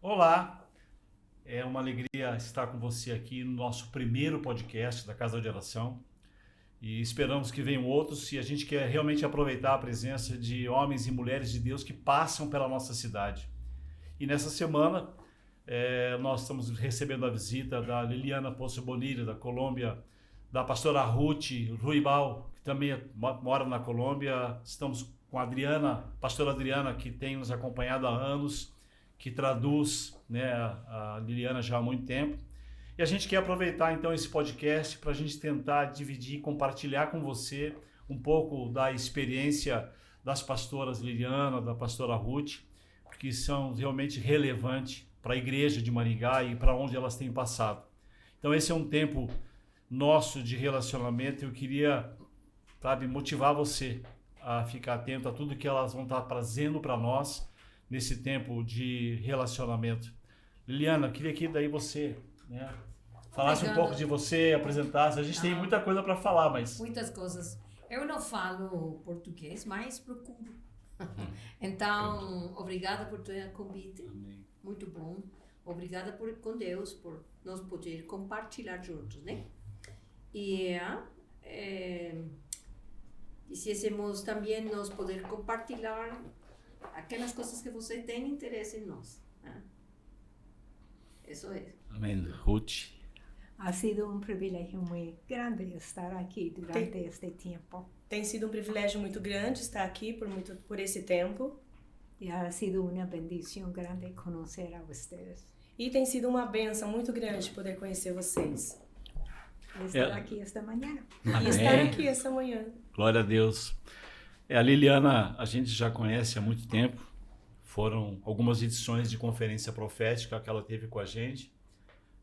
Olá, é uma alegria estar com você aqui no nosso primeiro podcast da Casa de Oração e esperamos que venham outros e a gente quer realmente aproveitar a presença de homens e mulheres de Deus que passam pela nossa cidade. E nessa semana nós estamos recebendo a visita da Liliana Poço Bonilha, da Colômbia, da pastora Ruth Ruibal, que também mora na Colômbia. Estamos com a Adriana, pastora Adriana, que tem nos acompanhado há anos, que traduz, né, a Liliana já há muito tempo. E a gente quer aproveitar então esse podcast para a gente tentar dividir, compartilhar com você um pouco da experiência das pastoras Liliana, da pastora Ruth, porque são realmente relevantes para a igreja de Maringá e para onde elas têm passado. Então esse é um tempo nosso de relacionamento. Eu queria, motivar você a ficar atento a tudo que elas vão estar trazendo para nós nesse tempo de relacionamento. Liliana, queria que daí você, né, falasse um pouco de você, apresentasse. A gente tem muita coisa para falar, mas... Muitas coisas. Eu não falo português, mas procuro. Então, obrigada por ter convite. Amém. Muito bom. Obrigada com Deus por nós poder compartilhar juntos, né? E quisiésemos também nós poder compartilhar aquelas coisas que você tem interesse em nós, né? Isso é. Amém. Ruth. Ha sido un privilegio muy grande estar aquí durante este tiempo. Tem sido um privilégio muito grande estar aqui por esse tempo. Y ha sido una bendición grande conocer a ustedes. E tem sido uma bênção muito grande poder conhecer vocês. Y estar aquí esta mañana. E estar aqui essa manhã. Glória a Deus. A Liliana a gente já conhece há muito tempo. Foram algumas edições de conferência profética que ela teve com a gente,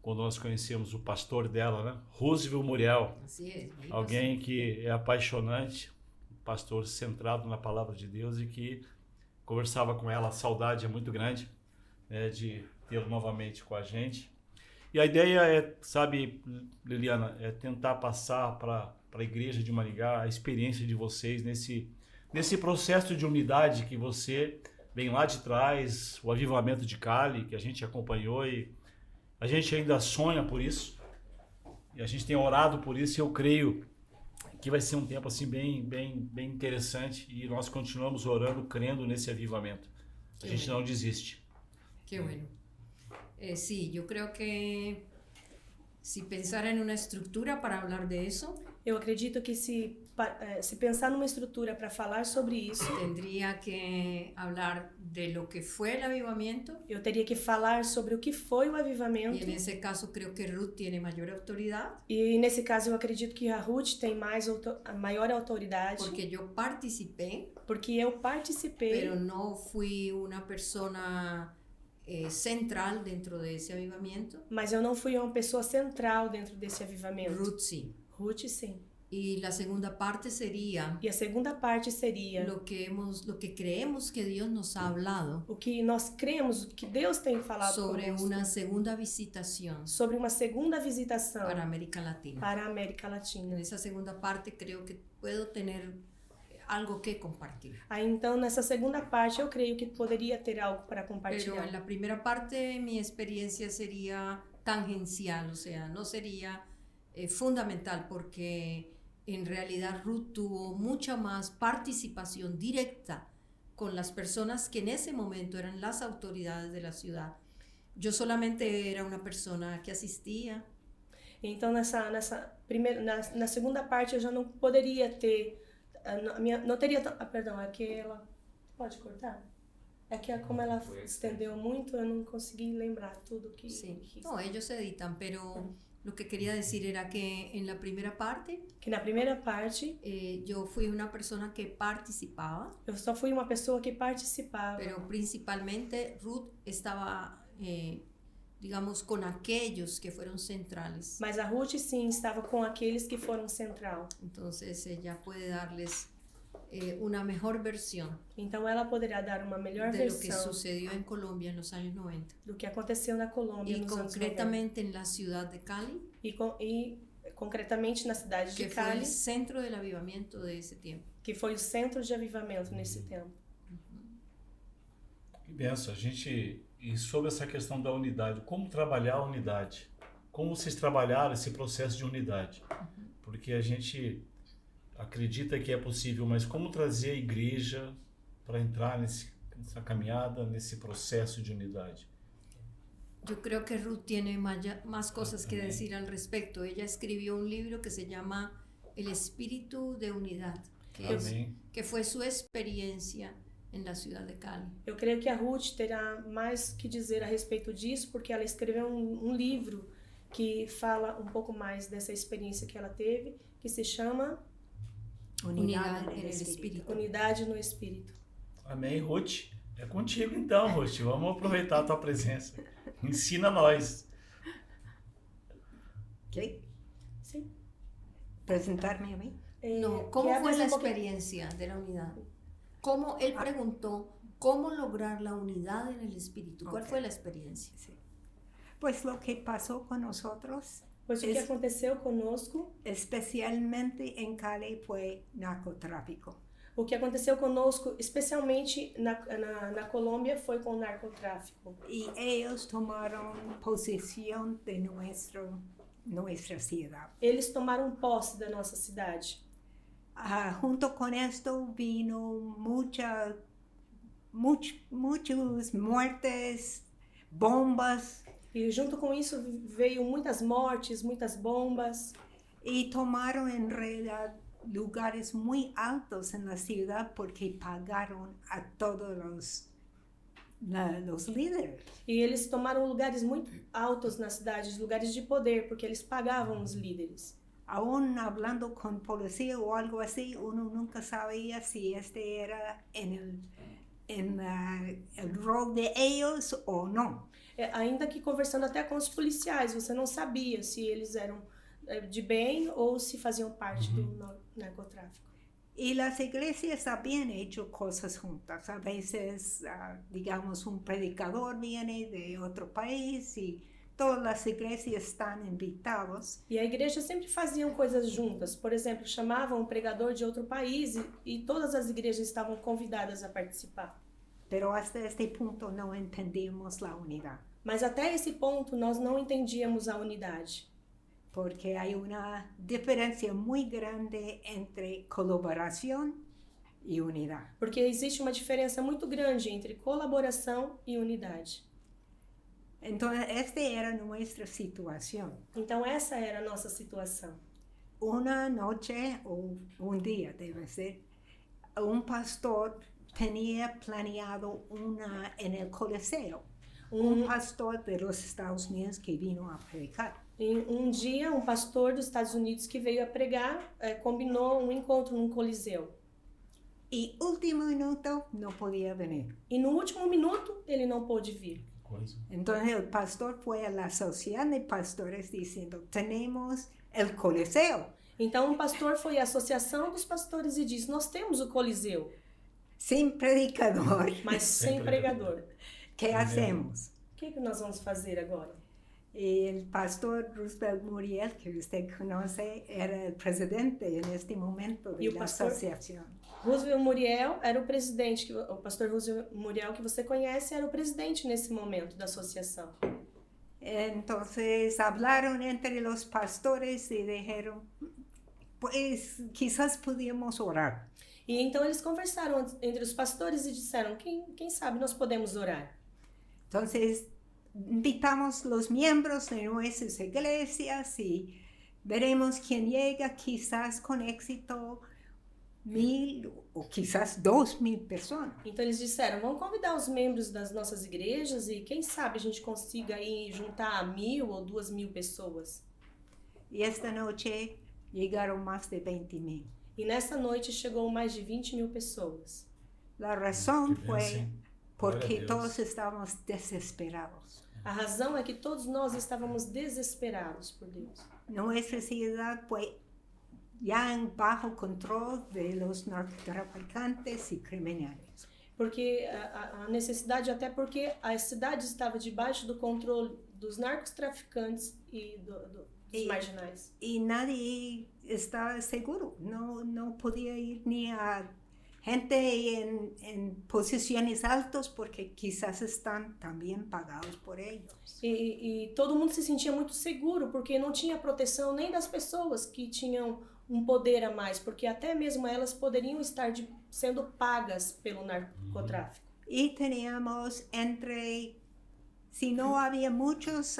quando nós conhecemos o pastor dela, né? Roosevelt Muriel. Assim é. Alguém que é apaixonante, um pastor centrado na palavra de Deus e que conversava com ela. A saudade é muito grande, né, de tê-lo novamente com a gente. E a ideia é, Liliana, é tentar passar para a igreja de Maringá a experiência de vocês nesse processo de unidade que você vem lá de trás, o avivamento de Cali, que a gente acompanhou e a gente ainda sonha por isso. E a gente tem orado por isso e eu creio que vai ser um tempo assim bem interessante e nós continuamos orando, crendo nesse avivamento. A gente não desiste. Qué bueno. Sí, yo creo que si pensar en una estructura para hablar de eso, Eu acredito que se pensar numa estrutura para falar sobre isso, tendría que hablar de lo que fue el avivamiento. eu teria que falar sobre o que foi o Y avivamento. en ese caso creo que Ruth tiene mayor autoridad, E nesse caso eu acredito que a Ruth tem a maior autoridade, porque yo participé, porque eu participei, pero no fui una persona central dentro de ese avivamiento. mas eu não fui uma pessoa central dentro desse avivamento. Ruth sí. Ruth, sim. Y la segunda parte sería E a segunda parte seria lo que creemos que Dios nos ha hablado o que nós cremos, o que Deus tem falado sobre conosco, una segunda visitación sobre uma segunda visitação para América Latina. para a América Latina. En esa segunda parte creo que puedo tener algo que compartir. Aí então nessa segunda parte eu creio que poderia ter algo para Pero compartilhar. en la primera parte mi experiencia sería tangencial, o sea, no sería fundamental, porque en realidad Ruth tuvo mucha más participación directa con las personas que en ese momento eran las autoridades de la ciudad. Yo solamente era una persona que asistía. Então na segunda parte eu já não poderia ter não teria perdão, é que ela pode cortar? É que como ela estendeu muito, eu não consegui lembrar tudo que... Sí. No, ellos se editan, pero lo que quería decir era que en la primera parte Que na primeira parte yo fui una persona que participaba, eu só fui uma pessoa que participava, pero principalmente Ruth estaba, digamos, con aquellos que fueron centrales. mas a Ruth sim estava com aqueles que foram central. Entonces ella puede darles una mejor versión Então ela poderá dar uma melhor de lo que versão sucedió en Colombia en los años 90 do que aconteceu na Colômbia y nos anos 90. concretamente en la ciudad de Cali, E concretamente na cidade que de fue Cali, el centro del avivamiento de ese tiempo. que foi o centro de avivamento nesse tempo. Que benção. E sobre essa questão da unidade, como trabalhar a unidade? Como vocês trabalharam esse processo de unidade? Porque a gente acredita que é possível, mas como trazer a igreja para entrar nessa caminhada, nesse processo de unidade? Yo creo que Ruth tiene más cosas que decir al respecto. Ella escribió un libro que se llama El Espíritu de Unidad, que fue su experiencia en la ciudad de Cali. Eu creio que a Ruth terá mais que dizer a respeito disso, porque ela escreveu um livro que fala um pouco mais dessa experiência que ela teve, que se chama Unidad en el Espíritu. Unidade no Espírito. Amém, Ruth. É contigo então, Ruth. Vamos aproveitar a tua presença. Ensina nós. Ok? Sim. Presentarme a mí. No, ¿cómo fue la experiencia de la unidad? ¿Cómo él preguntó cómo lograr la unidad en el espíritu? ¿Cuál fue la experiencia? Sí. Pues lo que pasó con nosotros, Pois o que aconteceu conosco, especialmente en Cali, fue narcotráfico. o que aconteceu conosco, especialmente na Colômbia, foi com o narcotráfico. Y ellos tomaron posesión de nuestra ciudad. Eles tomaram posse da nossa cidade. Junto con esto vino muchas muertes, bombas, E junto com isso veio muitas mortes, muitas bombas. y tomaron en realidad lugares muy altos en la ciudad porque pagaron a todos los líderes. E eles tomaram lugares muito altos na cidade, lugares de poder, porque eles pagavam os líderes. Aún hablando con policía o algo así, uno nunca sabía si este era en el rol de ellos o no. Ainda que conversando até com os policiais, você não sabia se eles eram de bem ou se faziam parte do narcotráfico. Y las iglesias habían hecho cosas juntas. A veces, digamos, un predicador viene de otro país y todas las iglesias están invitados. E a igreja sempre faziam coisas juntas. Por exemplo, chamavam um pregador de outro país e todas as igrejas estavam convidadas a participar. Pero hasta este punto no entendíamos la unidad. Mas até esse ponto nós não entendíamos a unidade. Porque hay una diferencia muy grande entre colaboración y unidad. Porque existe uma diferença muito grande entre colaboração e unidade. Entonces, esta era nuestra situación. Então essa era a nossa situação. Una noche o un día, debe ser, un pastor tenía planeado en el Coliseo. Un pastor de los Estados Unidos que vino a predicar. Um dia, um pastor dos Estados Unidos que veio a pregar combinou um encontro num coliseu. Y último minuto no podía venir. E no último minuto ele não pôde vir. Entonces el pastor fue a la asociación de pastores diciendo, tenemos el Coliseo. Então um pastor foi à associação dos pastores e disse, nós temos o coliseu, Sin predicador. mas sem pregador. ¿Qué hacemos? O que nós vamos fazer agora? Y el pastor Roosevelt Muriel, que usted conoce, era el presidente en este momento de la asociación. Roosevelt Muriel era o presidente, o pastor Roosevelt Muriel que você conhece era o presidente nesse momento da associação. Entonces hablaron entre los pastores y dijeron, pues quizás podíamos orar. E então eles conversaram entre os pastores e disseram, quem sabe nós podemos orar. Entonces invitamos los miembros de nuestras iglesias y veremos quién llega, quizás con éxito 1,000 ou quizás 2,000 pessoas. Então eles disseram, vamos convidar os membros das nossas igrejas e quem sabe a gente consiga aí juntar 1,000 ou 2,000 pessoas. E esta noite chegaram mais de 20,000. E nessa noite chegou mais de 20,000 pessoas. A razão foi porque todos estávamos desesperados. A razão é que todos nós estávamos desesperados por Deus. Nossa cidade foi já em bajo controle de los narcotraficantes e criminais. Porque a necessidade, até porque a cidade estava debaixo do controle dos narcotraficantes e dos marginais. E nadie estava seguro, não podia ir nem a gente en posiciones altas porque quizás están también pagados por ellos. E todo mundo se sentia muito seguro, porque não tinha proteção nem das pessoas que tinham um poder a mais, porque até mesmo elas poderiam estar sendo pagas pelo narcotráfico. Y teníamos si no había muchos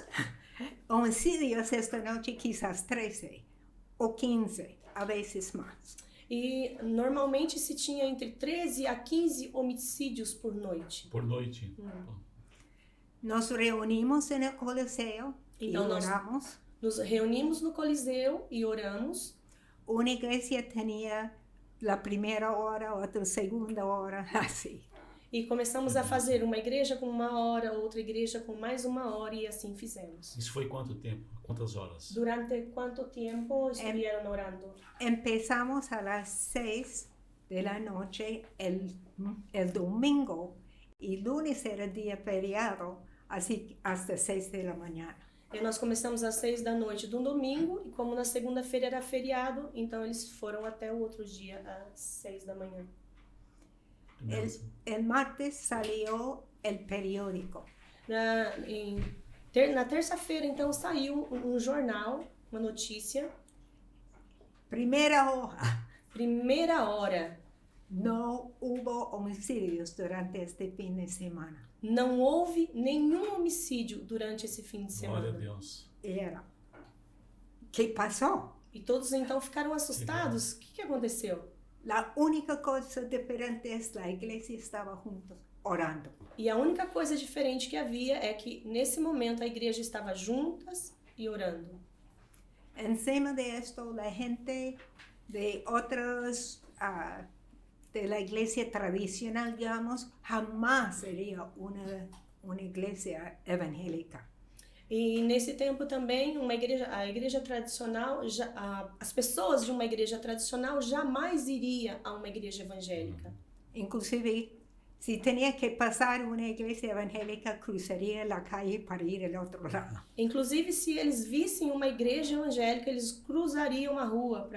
homicidios esta noche, quizás 13 o 15, a veces más. E normalmente se tinha entre 13 a 15 homicídios por noite. Por noite. Nos reunimos en el Coliseo y Então, oramos. Nos reunimos no Coliseu e oramos. Una iglesia tenía la primera hora, otra segunda hora, así. E começamos a fazer uma igreja com 1 hora, outra igreja com mais 1 hora, e assim fizemos. Isso foi quanto tempo? Quantas horas? Durante quanto tempo estuvieron orando? Empezamos a las 6 de la noche el domingo y lunes era día feriado, así hasta 6 de la mañana. E nós começamos às 6 da noite do domingo, e como na segunda-feira era feriado, então eles foram até o outro dia às 6 da manhã. El martes salió el periódico. Na terça-feira, então, saiu um jornal, uma notícia. Primeira hora. No hubo homicidios durante este fin de semana. Não houve nenhum homicídio durante esse fim de semana. Glória a Deus. Era. ¿Qué pasó? E todos então ficaram assustados. O que aconteceu? La única cosa diferente es la iglesia estaba juntos orando. E a única coisa diferente que havia é que nesse momento a igreja estava juntas e orando. Encima de esto, la gente de otras de la iglesia tradicional, digamos, jamás sería una iglesia evangélica. E nesse tempo também a igreja tradicional, as pessoas de uma igreja tradicional jamais iria a uma igreja evangélica. Inclusive, si tenía que pasar una iglesia evangélica, cruzaría la calle para ir al otro lado. Inclusive, se eles vissem uma igreja evangélica, eles cruzariam a rua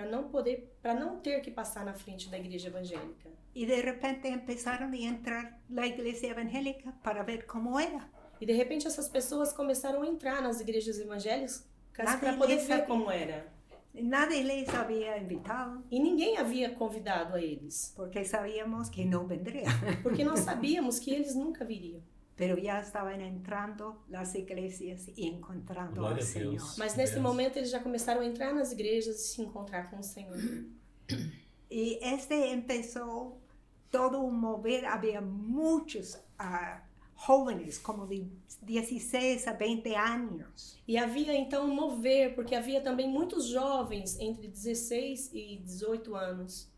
para não ter que passar na frente da igreja evangélica. Y de repente empezaron a entrar la iglesia evangélica para ver cómo era. E de repente essas pessoas começaram a entrar nas igrejas evangélicas para poder ver como era. Nadie les había invitado. E ninguém havia convidado a eles. Porque sabíamos que no vendría. Porque nós sabíamos que eles nunca viriam. Pero ya estaban entrando las iglesias y encontrando Glória al a Señor. Deus. Mas nesse momento eles já começaram a entrar nas igrejas e se encontrar com o Senhor. Y empezó todo un mover, había muchos jóvenes, como de 16 a 20 años. E havia então um mover, porque havia também muitos jovens entre 16 e 18 anos.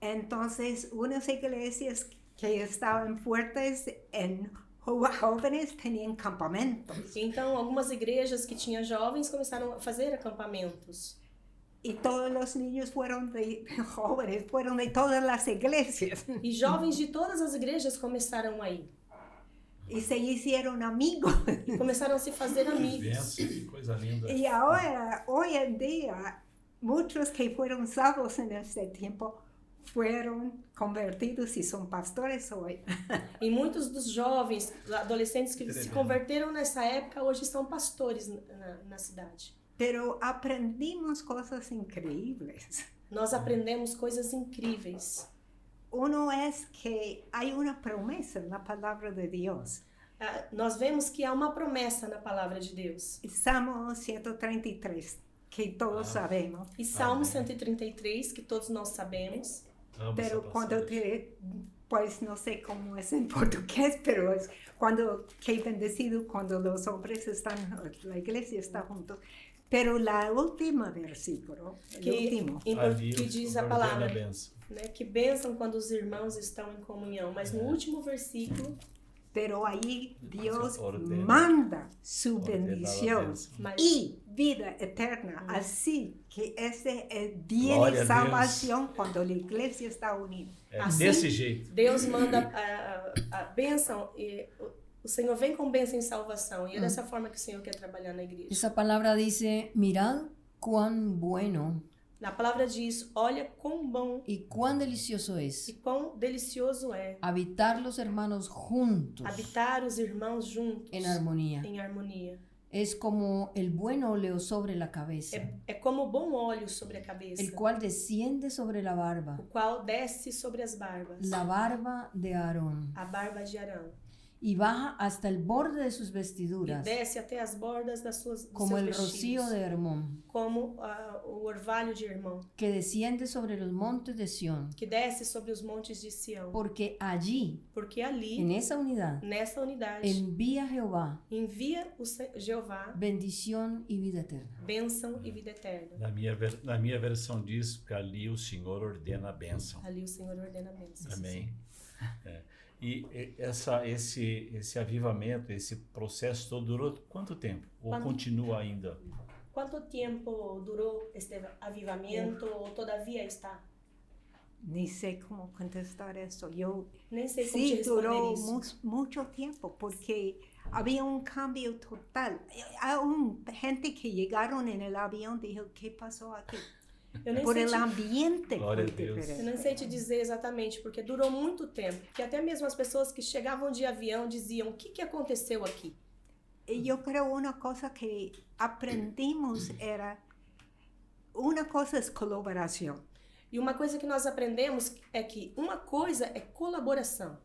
Entonces, unas iglesias que estaban fuertes en jóvenes tenían campamentos. Então, algumas igrejas que tinham jovens começaram a fazer acampamentos. Y todos los niños jóvenes fueron de todas las iglesias. E jovens de todas as igrejas começaram a ir. Y se hicieron amigos. E começaram a se fazer amigos. Benção, que coisa linda. Y ahora, hoy en día, muchos que fueron salvos en este tiempo fueron convertidos y son pastores hoy. E muitos dos jovens, adolescentes que se converteram nessa época, hoje são pastores na cidade. Pero aprendimos cosas increíbles. Nós aprendemos coisas incríveis. Uno es que hay una promesa en la palabra de Dios. Nós vemos que há uma promessa na palavra de Deus. Salmo 133, que todos sabemos. E Salmo 133, que todos nós sabemos. Pero cuando pues no sé cómo es en portugués, pero es que bendecido cuando los hombres están, la iglesia está juntos. Pero la última versículo, que diz a palavra, né, que bênção quando os irmãos estão em comunhão. Mas no último versículo, pero ahí Dios manda su bendición y vida eterna. Así que ese viene salvación cuando la iglesia está unida. Assim, desse jeito. Deus manda a bênção e o Senhor vem com bênção e salvação. E é dessa forma que o Senhor quer trabalhar na igreja. Esa palabra dice, mirad cuán bueno A palavra diz, olha quão bom y cuán delicioso e es quão delicioso é habitar los hermanos juntos habitar os irmãos juntos en armonía. em harmonia. Es como el buen óleo sobre la cabeza, É como bom óleo sobre a cabeça, el cual desciende sobre la barba, o qual desce sobre as barbas, la barba de Aarón, a barba de Arão, y baja hasta el borde de sus e vestiduras, desce até as bordas dos como seus el rocío vestidos, de Hermón, como o orvalho de Hermão, que desciende sobre los montes de Sión, que desce sobre os montes de Sião, porque allí, porque ali, en esa unidad, nessa unidade, envía Jehová envia o Jeová bendición y vida eterna. bênção e vida eterna. Na minha versão diz que ali o Senhor ordena a bênção. Ali o Senhor ordena bênçãos. Amém. E esse avivamento, esse processo todo durou quanto tempo? Ou continua ainda? Quanto tempo durou este avivamento ou todavia está? Ni sé cómo contestar eso. Yo Nem sei como te sí responder duró isso. mucho tiempo porque había un cambio total. Aún gente que llegaron en el avión dijo, ¿qué pasó aquí? Eu nem, Por sei el te, ambiente Glória fue a Deus. eu diferente. nem sei te dizer exatamente, porque durou muito tempo. Que até mesmo as pessoas que chegavam de avião diziam, o que aconteceu aqui? Y yo creo una cosa que aprendimos era, una cosa es colaboración, E uma coisa que nós aprendemos é que uma coisa é colaboração.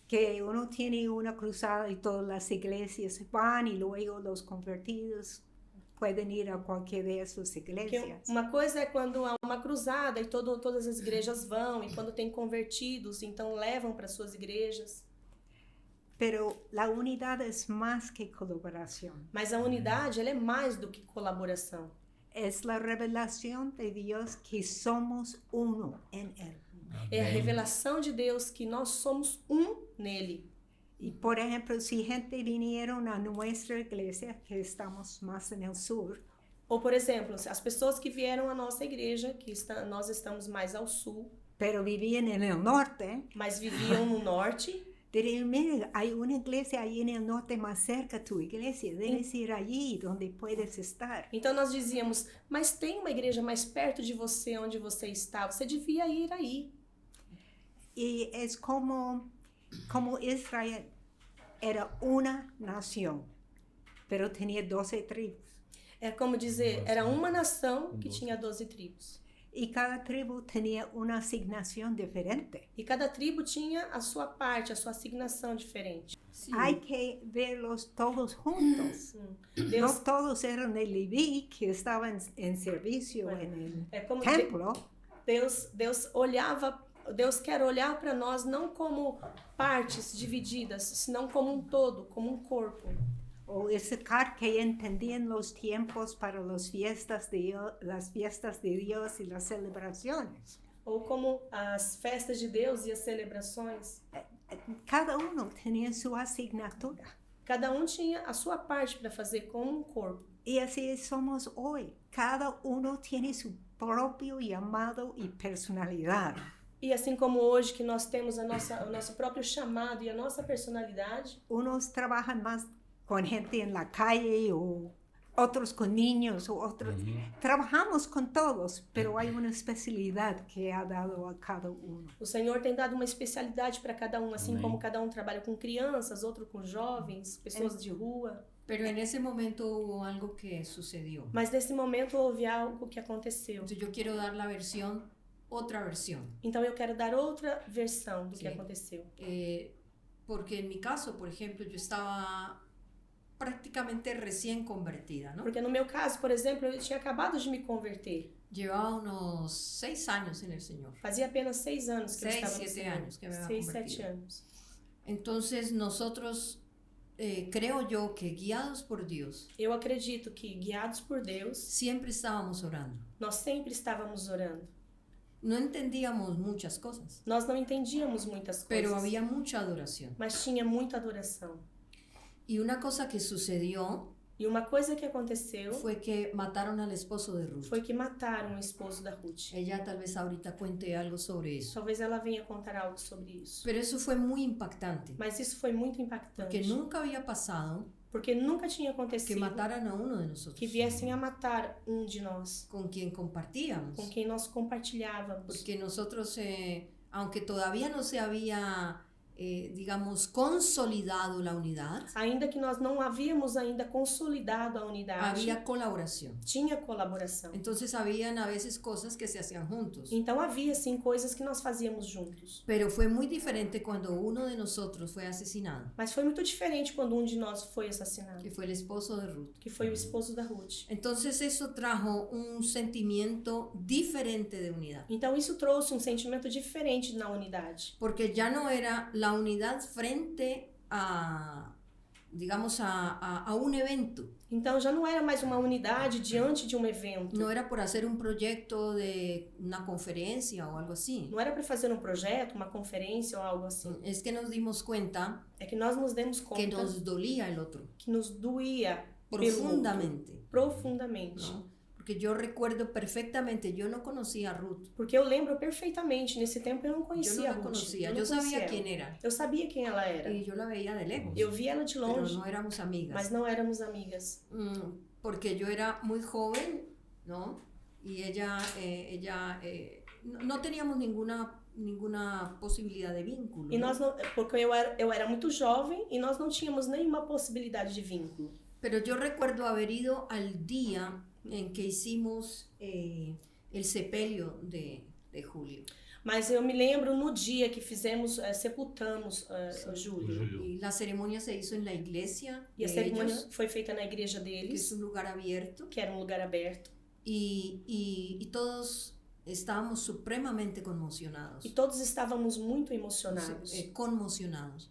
que uno tiene una cruzada y todas las iglesias van y luego los convertidos pueden ir a cualquier de esas Que iglesias. uma coisa é quando há uma cruzada e todas as igrejas vão, e quando tem convertidos, então levam para suas igrejas. Pero la unidad es más que colaboración. Mas a unidade, ela é mais do que colaboração. Es la revelación de Dios que somos uno en Él. É a revelação de Deus que nós somos um nele. Y por ejemplo, si gente vinieron a nuestra iglesia, que estamos más en el sur, Ou, por exemplo, as pessoas que vieram à nossa igreja, nós estamos mais ao sul, pero vivían en el norte, mas viviam no norte, dirían, mira, hay una iglesia ahí en el norte más cerca a tu iglesia, debes ir allí donde puedes estar. então nós dizíamos, mas tem uma igreja mais perto de você, onde você está, você devia ir aí. Y es como Israel era una nación, pero tenía 12 tribus. É como dizer, era uma nação que tinha 12 tribos. Y cada tribu tenía una asignación diferente. E cada tribo tinha a sua parte, a sua asignação diferente. Sí. Hay que verlos todos juntos. Deus, No todos eran de Leví que estaban en servicio en el é como templo. Deus quer olhar para nós não como partes divididas, senão como um todo, como um corpo. O Isaacar que entendían los tiempos para las fiestas de Dios y las celebraciones. Ou como as festas de Deus e as celebrações. Cada uno tenía su asignatura. Cada um tinha a sua parte para fazer como um corpo. Y así somos hoy. Cada uno tiene su propio llamado y personalidad. E assim como hoje que nós temos o nosso próprio chamado e a nossa personalidade, Unos trabajan más con gente en la calle o otros con niños o otros. Trabajamos con todos, pero hay una especialidad que ha dado a cada uno. o Senhor tem dado uma especialidade para cada um, assim Amém. como cada um trabalha com crianças, outro com jovens, pessoas de rua. Pero en ese momento hubo algo que sucedió. Mas nesse momento houve algo que aconteceu. Entonces yo quiero dar la versión, otra versión. Então eu quero dar outra versão do que Sim. aconteceu. Porque en mi caso, por ejemplo, yo estaba prácticamente recién convertida, ¿no? Porque no meu caso, por exemplo, eu tinha acabado de me converter. Llevaba unos 6 años en el Señor. Fazia apenas 6 anos que eu 6, estava no 7 Senhor. años que me había 6, 7 convertido. anos. Entonces nosotros, creo yo que guiados por Dios, Eu acredito que, guiados por Deus, siempre estábamos orando. nós sempre estávamos orando. No entendíamos muchas cosas, Nós não entendíamos muitas coisas, pero había mucha adoración. mas tinha muita adoração. Y una cosa que sucedió E uma coisa que aconteceu fue que mataron al esposo de Ruth. foi que mataram o esposo da Ruth. Ella tal vez ahorita cuente algo sobre eso. Talvez ela venha contar algo sobre isso. Pero eso fue muy impactante, Mas isso foi muito impactante. porque nunca había pasado porque nunca tinha que acontecido mataran a uno de nosotros, que viessem a matar um de nós, con quien compartíamos. com quem nós compartilhávamos. Porque nosotros, aunque todavía no se había, digamos, consolidado la unidad, Ainda que nós não havíamos ainda consolidado a unidade, había colaboración. tinha colaboração. Entonces habían a veces cosas que se hacían juntos. Então havia sim coisas que nós fazíamos juntos. Pero fue muy diferente cuando uno de nosotros fue asesinado, Mas foi muito diferente quando um de nós foi assassinado, que fue el esposo de Ruth. que foi o esposo da Ruth. Entonces eso trajo un sentimiento diferente de unidad, Então isso trouxe um sentimento diferente na unidade, porque ya no era la unidad frente a, digamos, a un evento. então já não era mais uma unidade diante de um evento. No era por hacer un proyecto de una conferencia o algo así. Não era para fazer um projeto, uma conferência ou algo assim. Es que nos dimos cuenta É que nós nos demos que conta nos dolía el otro que nos doía profundamente, profundamente. ¿no? Porque yo recuerdo perfectamente, yo no conocía a Ruth, Porque eu lembro perfeitamente, nesse tempo eu não yo no conhecia a la Ruth. conocía, Eu não yo sabía conhecia quién ela. era Eu sabia quem ela era. y yo la veía de lejos, Eu via ela de pero longe, no éramos amigas. mas não éramos amigas. Porque yo era muy joven, ¿no? Y ella no teníamos ninguna posibilidad de vínculo. E ¿no? nós não, porque eu era muito jovem e nós não tínhamos nenhuma possibilidade de vínculo. Pero yo recuerdo haber ido al día en que hicimos el sepelio de Julio. Mas eu me lembro no dia que fizemos, sepultamos o Júlio. Júlio. Y la ceremonia se hizo en la iglesia E a de cerimônia ellos, foi feita na igreja que es deles, un lugar abierto, que era um lugar aberto. y todos estábamos supremamente conmocionados. E todos estávamos muito emocionados, Conmocionados.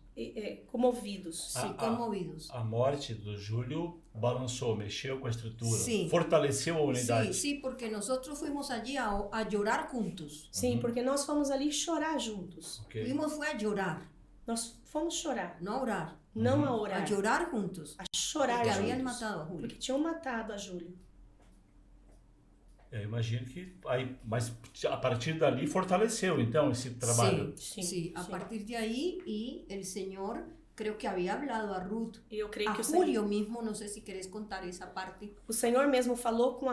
comovidos. Sí, conmovidos. A morte do Júlio balançou, mexeu com a estrutura, Sim. fortaleceu a unidade. Sí, porque nosotros fuimos allí a llorar juntos. Sim, porque nós fomos ali chorar juntos. Ok. Fue a llorar, Nós fomos chorar, no a orar, não a a orar, llorar juntos. a chorar Porque habían juntos. matado a Julio. Porque tinham matado a Júlio. Eu imagino que aí, mas a partir dali fortaleceu então esse trabalho. Sí, Sí, sí, a sí. partir de ahí y el Señor creo que había hablado a Ruth, E eu creio a que Julio mismo, no sé si querés contar esa parte. o Senhor mesmo falou com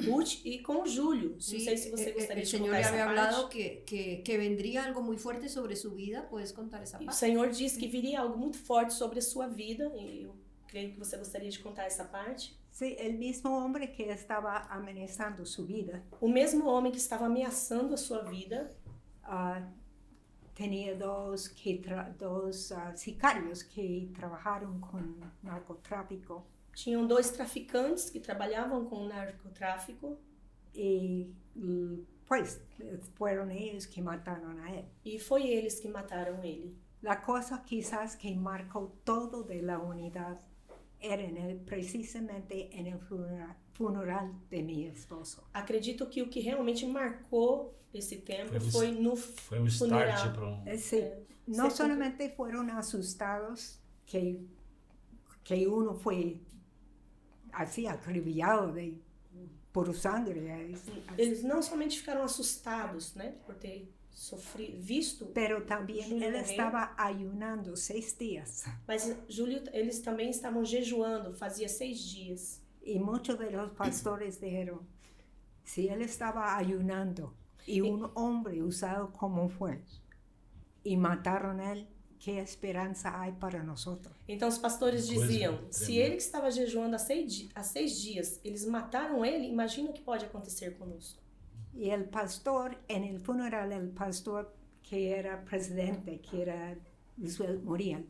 Ruth e com o Júlio. Sí, Não sei se você gostaria el de Señor contar le essa había hablado parte. que vendría algo muy fuerte sobre su vida, ¿puedes contar esa E o parte? Senhor disse que viria algo muito forte sobre a sua vida. E eu creio que você gostaria de contar essa parte. Sí, el mismo hombre que estaba amenazando su vida O mesmo homem que estava ameaçando a sua vida tenía dos sicarios que trabajaron con narcotráfico tinham 2 traficantes que trabalhavam com narcotráfico. y pues fueron ellos que mataron a él. E foi eles que mataram ele. La cosa quizás que marcó todo de la unidad era precisamente en el funeral de mi esposo. Acredito que o que realmente marcou esse tempo Foi foi no Foi um start funeral. para Sí, no se- solamente fueron asustados que uno fue así acribillado por sangre, Eles não somente ficaram assustados, né, por ter visto, pero también Julio él morreu. estaba ayunando 6 días mas Júlio, eles também estavam jejuando, fazia 6 dias. y muchos de los pastores dijeron, si él estaba ayunando y un hombre usado como fue y mataron a él, ¿qué esperanza hay para nosotros? Então os pastores Coisa diziam, tremenda. se ele que estava jejuando há 6 dias, eles mataram ele, imagina o que pode acontecer conosco. Y el pastor, en el funeral, el pastor que era presidente, que era Luis Muriel,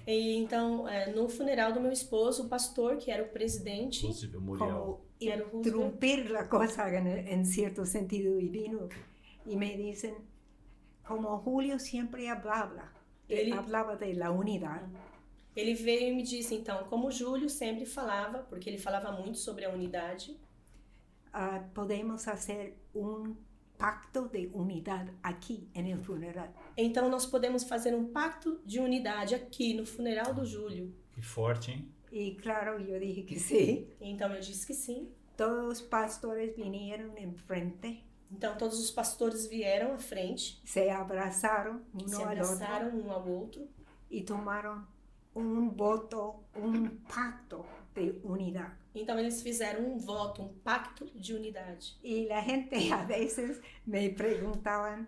E então, no funeral do meu esposo, o pastor, que era o presidente, inclusive o Muriel. como Era Roosevelt. interrumpir la cosa en cierto sentido y vino y me dicen, como Julio siempre hablaba de la unidad, ele veio e me disse, então, como o Júlio sempre falava, porque ele falava muito sobre a unidade, podemos hacer un pacto de unidad aquí en el funeral. então nós podemos fazer um pacto de unidade aqui no funeral do Júlio. Que forte, hein? Y claro, yo dije que sí. Então eu disse que sim. Todos los pastores vinieron enfrente, Então todos os pastores vieram à frente, se abrazaron se uno al otro abraçaram um ao outro y tomaron voto, pacto de unidad. Então eles fizeram um voto, um pacto de unidade. Y la gente a veces me preguntaban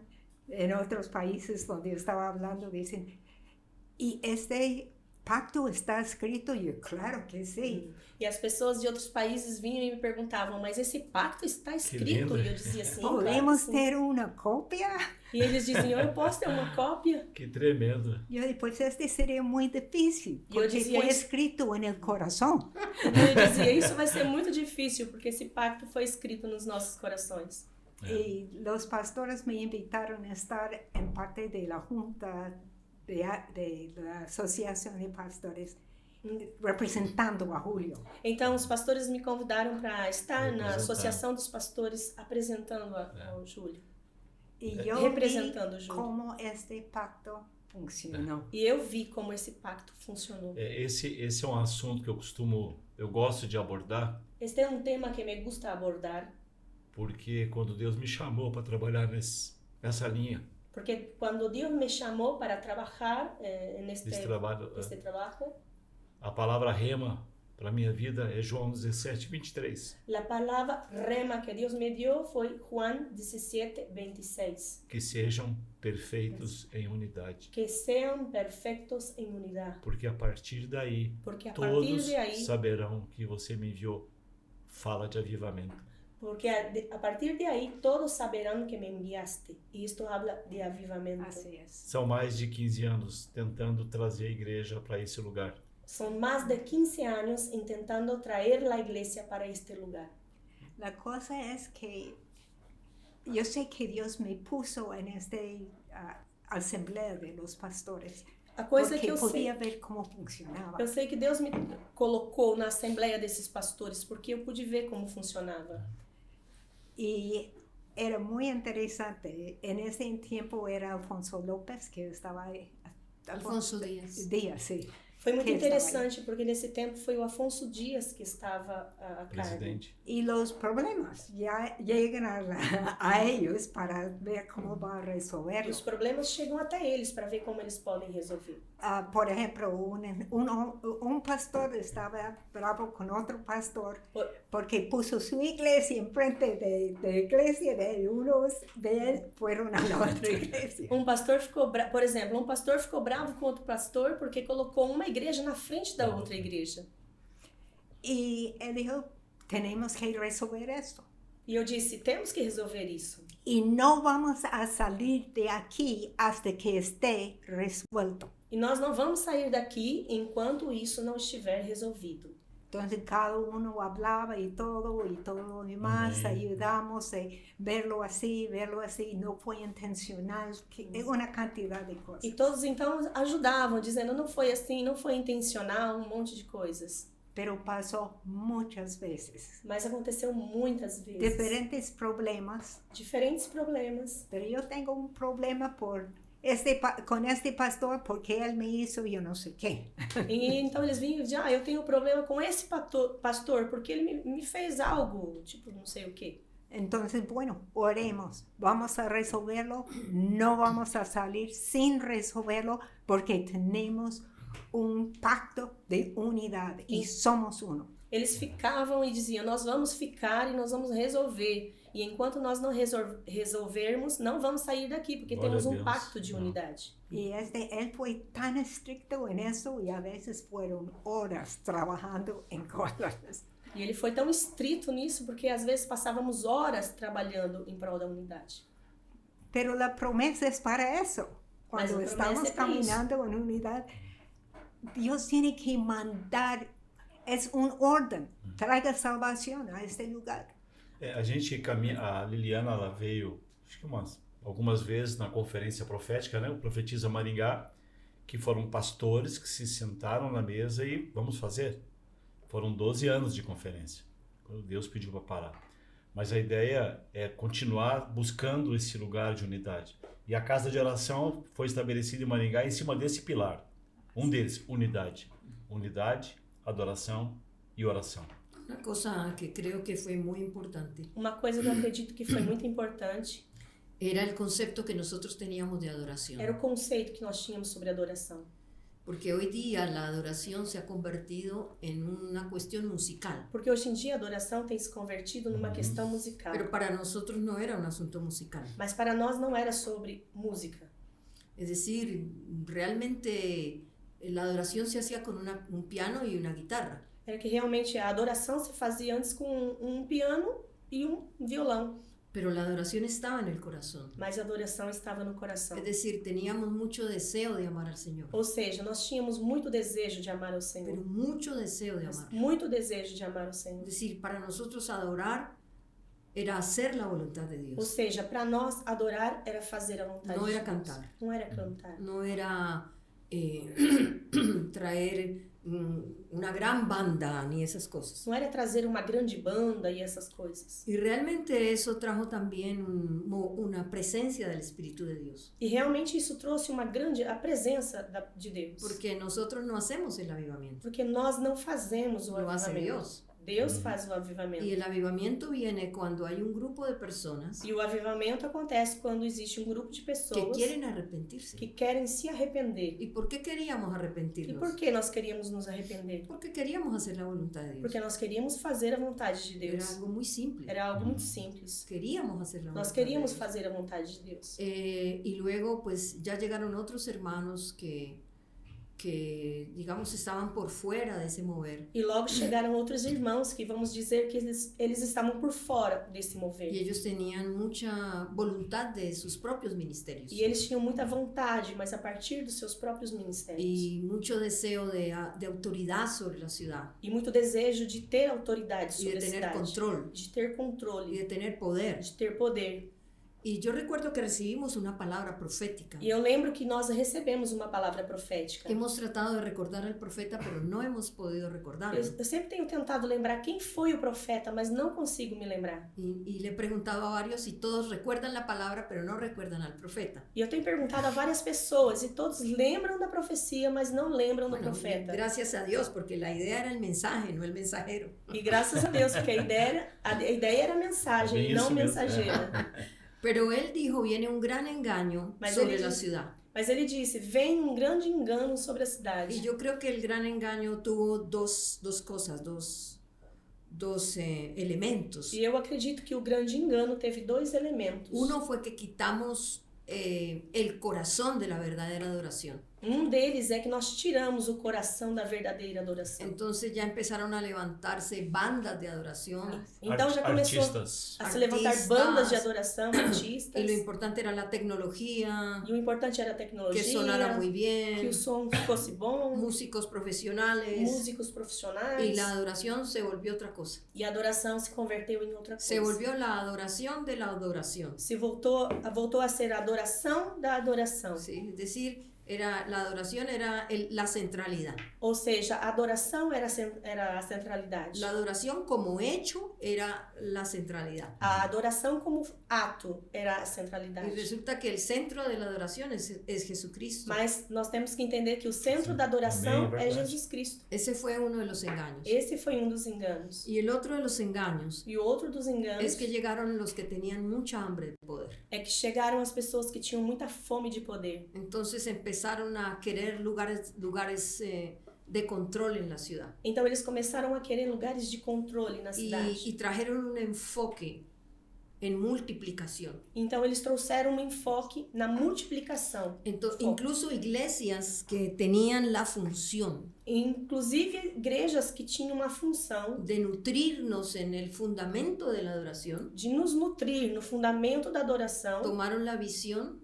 en otros países donde yo estaba hablando, dicen, ¿y este pacto está escrito? Y yo, claro que sí. E as pessoas de outros países vinham e me perguntavam, mas esse pacto está escrito? lindo. E eu dizia assim, claro ¿Podemos que sim. tener una copia? E eles diziam, eu posso ter uma cópia? Que tremendo. Yo dije, pues este sería muy difícil, Yo porque decía fue eso. escrito en el corazón. Então eu dizia, isso vai ser muito difícil, porque esse pacto foi escrito nos nossos corações. Y los pastores me invitaron a estar en parte de la junta de la Asociación de Pastores, representando a Julio. Então os pastores me convidaram para estar na Representar. Associação dos Pastores apresentando ao Júlio. Y yo Representando, vi Júlio. cómo este pacto funcionó. E eu vi como esse pacto funcionou. Esse é um assunto que eu gosto de abordar, Este é um tema que me gusta abordar, porque quando Deus me chamou para trabalhar nessa linha, porque quando Deus me chamou para trabalhar nesse trabalho, neste trabalho, a palavra rema para minha vida é João 17, 23. a palavra rema que Deus me deu foi Juan 17, 26. Que sejam perfeitos em unidade. Que sejam perfeitos em unidade. Porque a partir daí, Porque a partir todos de aí, saberão que você me enviou. Fala de avivamento. porque a partir de aí todos saberão que me enviaste. E isto habla de avivamento. Así es. São mais de 15 anos tentando trazer a igreja para esse lugar. São mais de 15 anos tentando trazer a igreja para este lugar. La cosa es que yo sé que Dios me puso en esta asamblea de los pastores A coisa porque que eu podía sei, ver cómo funcionaba. eu sei que Deus me colocou na assembleia desses pastores porque eu pude ver como funcionava. Y era muy interesante. En ese tiempo era Alfonso López que estaba ahí. Alfonso Díaz. Díaz, sí. Foi muito Que estava interessante porque nesse tempo foi o Afonso Dias que estava a cargo. Presidente. Y los problemas ya llegan a ellos para ver cómo va a E resolverlo. os problemas chegam até eles para ver como eles podem resolver. Por ejemplo, un pastor estaba bravo con otro pastor porque puso su iglesia enfrente de la iglesia de él. Unos de él fueron a la otra iglesia. Pastor ficou por exemplo, um pastor ficou bravo com outro pastor porque colocou uma igreja na frente da outra igreja. Y él dijo, tenemos que resolver esto. E eu disse, temos que resolver isso. Y no vamos a salir de aquí hasta que esté resuelto. E nós não vamos sair daqui enquanto isso não estiver resolvido. Entonces cada uno hablaba y todo lo demás, Amén. ayudamos a verlo así, no fue intencional, una cantidad de cosas. E todos então ajudavam, dizendo, não foi assim, não foi intencional, um monte de coisas. Pero pasó muchas veces. Mas aconteceu muitas vezes. Diferentes problemas, Diferentes problemas. pero yo tengo un problema con este pastor porque él me hizo yo no sé qué. E então eles vinham e diziam, eu tenho problema com esse pastor porque ele me fez algo, tipo, não sei o quê. Entonces, bueno, oremos, vamos a resolverlo, no vamos a salir sin resolverlo porque tenemos un pacto de unidad y somos uno. Eles ficavam e diziam, nós vamos ficar e nós vamos resolver. E enquanto nós não resolvermos, não vamos sair daqui, porque Glória temos a um Deus. pacto de unidade. Y él fue tan estricto en eso y a veces fueron horas trabajando en cosas. E ele foi tão estrito nisso, porque às vezes passávamos horas trabalhando em prol da unidade. Pero la promesa es para eso. Cuando Mas a promessa estamos é para isso. caminando en unidad, Dios tiene que mandar, es un orden, traiga salvación a este lugar. A gente caminha, a Liliana ela veio, acho que algumas vezes na conferência profética, né? O Profetiza Maringá, que foram pastores que se sentaram na mesa e vamos fazer. Foram 12 anos de conferência, quando Deus pediu para parar. Mas a ideia é continuar buscando esse lugar de unidade. E a casa de oração foi estabelecida em Maringá em cima desse pilar. Um deles, unidade. Unidade, adoração e oração. Una cosa que creo que fue muy importante Uma coisa que eu acredito que foi muito importante era el concepto que nosotros teníamos de adoración. era o conceito que nós tínhamos sobre adoração. Porque hoy día la adoración se ha convertido en una cuestión musical. Porque hoje em dia a adoração tem se convertido numa questão musical. Pero para nosotros no era un asunto musical. Mas para nós não era sobre música. Es decir, realmente la adoración se hacía con un piano y una guitarra. Era que realmente a adoração se fazia antes com um piano e um violão. Pero la adoración estaba en el corazón. Mas a adoração estava no coração. Es decir, teníamos mucho deseo de amar al Señor. Ou seja, nós tínhamos muito desejo de amar ao Senhor. Pero mucho deseo de amar. Muito desejo de amar ao Senhor. Es decir, para nosotros adorar era hacer la voluntad de Ou Dios. seja, para nós adorar era fazer a vontade No de era Deus. cantar. Não era cantar. No era traer una gran banda ni esas cosas. Não era trazer uma grande banda e essas coisas. Y realmente eso trajo también una presencia del Espíritu de Dios. E realmente isso trouxe a presença de Deus. Porque nosotros no hacemos el avivamiento. Porque nós não fazemos o Lo hace avivamento. Dios. Deus faz o avivamento. Y el avivamiento viene cuando hay un grupo de personas E o avivamento acontece quando existe um grupo de que pessoas quieren arrepentirse. que querem se arrepender. ¿Y por qué queríamos E arrepentirnos? por que nós queríamos nos arrepender? Porque queríamos hacer la voluntad de Dios. Porque nós queríamos fazer a vontade de Era Deus. algo muy simple. Era algo muito simples. Queríamos hacer la Nós voluntad queríamos de Dios. fazer a vontade de Deus. Y luego pues ya llegaron otros hermanos que digamos estaban por fuera de ese mover. E logo chegaram outros irmãos que vamos dizer que eles estavam por fora desse Y mover. ellos tenían mucha voluntad de sus propios ministerios. E eles tinham muita vontade, mas a partir dos seus próprios ministérios. Y mucho deseo de autoridad sobre la ciudad. E muito desejo de ter autoridade Y de sobre a tener cidade. control. De ter Y controle. de tener poder. De ter poder. Y yo recuerdo que recibimos una palabra profética. E eu lembro que nós recebemos uma palavra profética. Hemos tratado de recordar al profeta, pero no hemos podido recordarlo. Eu sempre tenho tentado lembrar quem foi o profeta, mas não consigo me lembrar. Y le he preguntado a varios y todos recuerdan la palabra, pero no recuerdan al profeta. E eu tenho perguntado a várias pessoas e todos lembram da profecia, mas não lembram do Bueno, profeta. gracias a Dios, porque la idea era el mensaje, no el mensajero. E graças a Deus, porque a ideia era a mensagem, Bem não isso mesmo, mensageira. Pero él dijo, viene un gran engaño Mas sobre ele la disse- ciudad. Mas ele disse, vem um grande engano sobre a Y cidade. yo creo que el gran engaño tuvo dos cosas, dos elementos. E eu acredito que o grande engano teve dois elementos. Uno fue que quitamos el corazón de la verdadera adoración. Um deles é que nós tiramos o coração da verdadeira adoração. Entonces ya empezaron a levantarse bandas de adoración. Então já começou Artistas. a se levantar Artistas. bandas de adoração, artistas. Y lo importante era la tecnología, E o importante era a que tecnologia, sonara muy que bien, o som fosse bom, músicos profesionales. músicos profissionais. Y la adoración se volvió otra cosa. E a adoração se converteu em outra coisa. Se volvió la adoración de la adoración. Se voltou a ser a adoração da adoração. ¿Sí? Es decir, la adoración era la centralidad. Ou seja, a adoração era a centralidade. La adoración como hecho era la centralidad. A adoração como ato era a Y centralidade. resulta que el centro de la adoración es Jesucristo. Mas nós temos que entender que o centro da adoração Amém, é verdade. Jesus Cristo. Ese fue uno de los engaños. Esse foi um dos enganos. Y el otro de los engaños E o outro dos enganos es que llegaron los que tenían mucha hambre de poder. é que chegaram as pessoas que tinham muita fome de poder. Entonces empezaron a querer lugares de control en la ciudad. Então eles começaram a querer lugares de controle na cidade. Y trajeron un enfoque en multiplicación. Então eles trouxeram um enfoque na multiplicação. Foco. Incluso iglesias que tenían la función Inclusive igrejas que tinham uma função de nutrirnos en el fundamento de la adoración, de nos nutrir no fundamento da adoração, tomaron la visión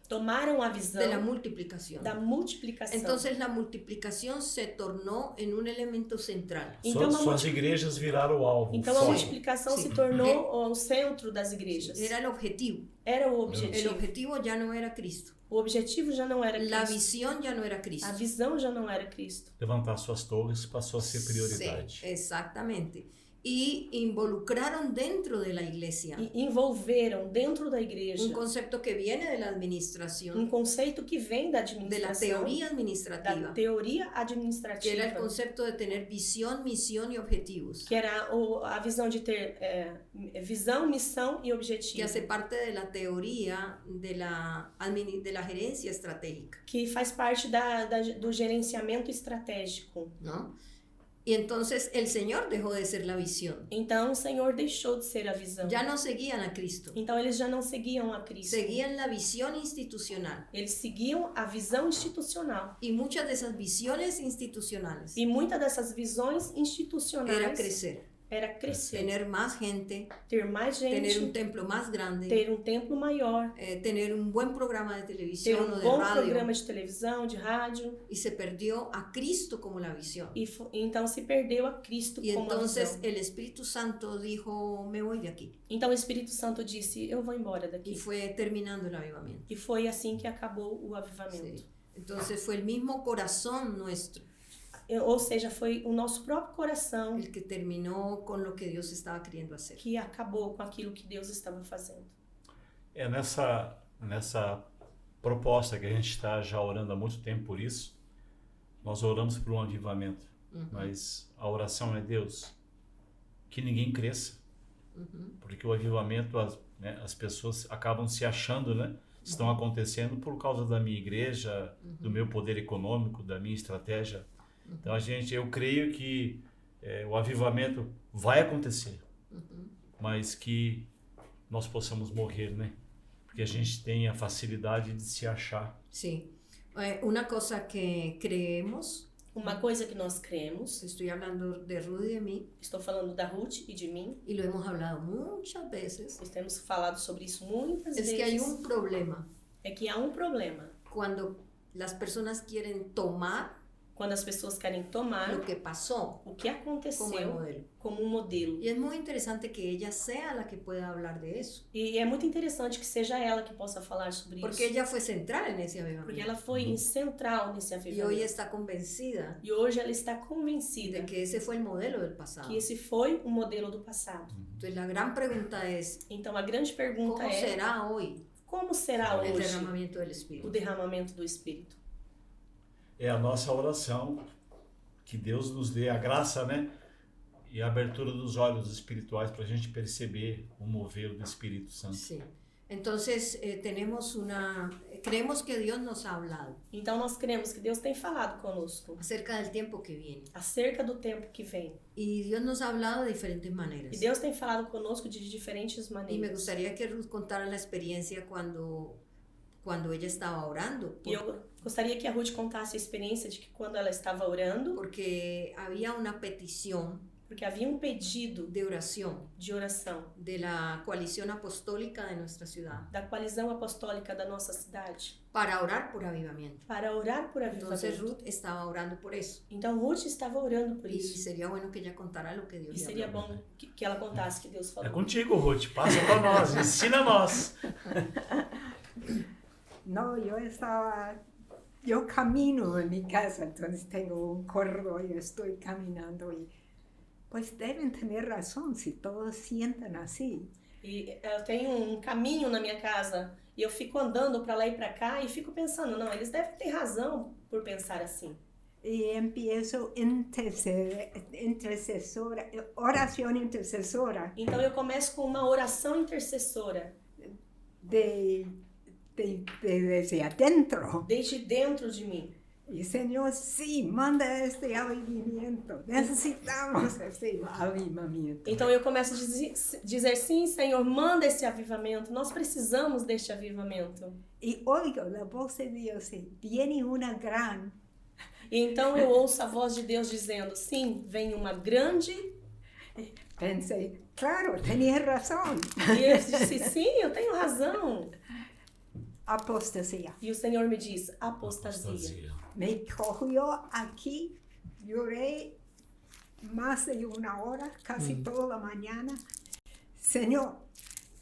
tomaram a visão de la multiplicación. da multiplicação. Entonces la multiplicación se tornó en un elemento central. Então, Suas igrejas viraram o alvo. Então a foco. multiplicação Sim. se tornou o centro das igrejas. Era el objetivo. Era o El objetivo. objetivo ya no era Cristo. O objetivo já não era La Cristo. visión ya no era Cristo. A visão já não era Cristo. Levantar suas torres passou a ser prioridade. Sí, exactamente. y involucraron dentro de la iglesia e envolveram dentro da igreja un concepto que viene de la administración, conceito que vem da de la administração, teoría da administrativa, teoria que era el administrativa, concepto de tener visión, misión y objetivos, que era a visão de ter visão, missão e que objetivo, hace parte de la teoría de la gerencia estratégica, que faz parte do gerenciamento estratégico. ¿no? Y entonces el Señor dejó de ser la visión. Então o Senhor deixou de ser a visão. Ya no seguían a Cristo, Então eles já não seguiam a Cristo. seguían la visión institucional. Eles seguiam a visão institucional. Y muchas de esas visiones institucionales E muitas dessas visões era institucionais crecer, era crescer, tener más gente, ter mais tener un gente, templo más grande, ter um templo maior, tener un buen programa de ter televisión o um de bom radio. programa de televisão, de rádio. Y se perdió a Cristo como la visión. E então se perdeu a Cristo Y como a entonces visão. el Espíritu Santo dijo, me voy de aquí. Então o Espírito Santo disse, eu vou embora Y daqui. fue terminando el avivamiento. E foi assim que acabou o avivamento. Sí. Entonces fue el mismo corazón nuestro Ou seja, foi o nosso próprio coração el que terminó con lo que Dios estaba queriendo hacer. que acabou com aquilo que Deus estava fazendo. É nessa proposta que a gente está já orando há muito tempo por isso. Nós oramos por um avivamento, mas a oração é Deus, que ninguém cresça, porque o avivamento, as pessoas acabam se achando, né? Estão acontecendo por causa da minha igreja, do meu poder econômico, da minha estratégia. Então eu creio que o avivamento vai acontecer, mas que nós possamos morrer, né? Porque a gente tem a facilidade de se achar. Sí. Una cosa que creemos, Uma coisa que nós cremos, estoy hablando de Rudy y de mí, estou falando da Ruth e de mim, y lo hemos hablado muchas veces, nós temos falado sobre isso muitas es vezes, que hay un problema é que há um problema. cuando las personas quieren tomar Quando as pessoas querem tomar lo que pasó o que como el aconteceu modelo. como um modelo. Y es muy interesante que ella sea la que pueda hablar de eso, E é muito interessante que seja ela que possa falar sobre porque isso. ella fue central en ese Porque avivamiento. ela foi central nesse Y hoy avivamento. está convencida E hoje ela está convencida de que ese fue el modelo del pasado. que esse foi o modelo do passado. Entonces la gran pregunta es, Então a grande pergunta ¿cómo é: será hoy como será el hoje derramamiento del o Espíritu? derramamento do Espírito? É a nossa oração, que Deus nos dê a graça, né? E a abertura dos olhos espirituais para a gente perceber o mover do Espírito Santo. Sí. Entonces creemos que Dios nos ha hablado Então nós cremos que Deus tem falado conosco acerca del tiempo que viene. acerca do tempo que vem. Y Dios nos ha hablado de diferentes maneras. E Deus tem falado conosco de diferentes Y me maneiras. gustaría que Ruth contara la experiencia cuando ella estaba orando, E eu gostaria que a Ruth contasse a experiência de que quando ela estava orando, porque había una petición porque havia um pedido de oración de oração de la coalición apostólica de nuestra ciudad da coalizão apostólica da nossa cidade para orar por avivamiento. para orar por Entonces avivamento. Ruth estaba orando por eso. Então Ruth estava orando por Y isso. sería bueno que ella contara lo que Dios E le seria habló. bom que ela contasse que Deus É falou. contigo, Ruth. Passa para nós, ensina nós. No, yo camino en mi casa, entonces tengo un corredor y estoy caminando y pues deben tener razón si todos sienten así. E eu tenho um caminho na minha casa e eu fico andando para lá e para cá e fico pensando, não, eles devem ter razão por pensar assim. Y empiezo oración intercesora Então eu começo com uma oração intercessora desde adentro. desde dentro de mim. Y Señor, sí, manda este avivamiento. Necesitamos este avivamiento. Então eu começo a dizer sim, Senhor, manda esse avivamento. Nós precisamos deste avivamento. Y oigo la voz de Dios, viene una gran. E então eu ouço a voz de Deus dizendo, sim, vem uma grande. Pensé, claro, tenía razón. E eu disse, sim, eu tenho razão. Apostasía. E o Senhor me diz, apostasia. Me cogió aquí, lloré más de una hora, casi toda la mañana. Señor,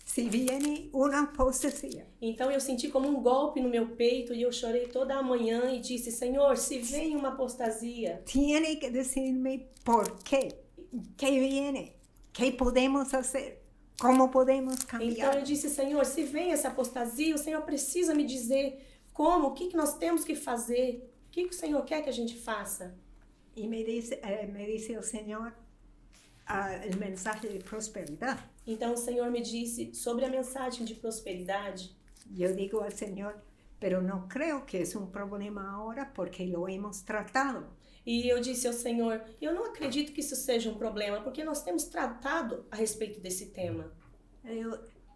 si viene una apostasía, Então eu senti como um golpe no meu peito e eu chorei toda a manhã e disse, Senhor, se vem uma apostasia, tiene que decirme por qué, qué viene. ¿Qué podemos hacer? ¿Cómo podemos Então cambiar? eu disse, Senhor, se vem essa apostasia, o Senhor precisa me dizer como, o que nós temos que fazer, o que o Senhor quer que a gente faça. Y me dice el Señor el mensaje de prosperidad. Então o Senhor me disse sobre a mensagem de prosperidade. Yo digo al Señor, pero no creo que es un problema ahora porque lo hemos tratado. E eu disse ao Senhor, eu não acredito que isso seja um problema, porque nós temos tratado a respeito desse tema.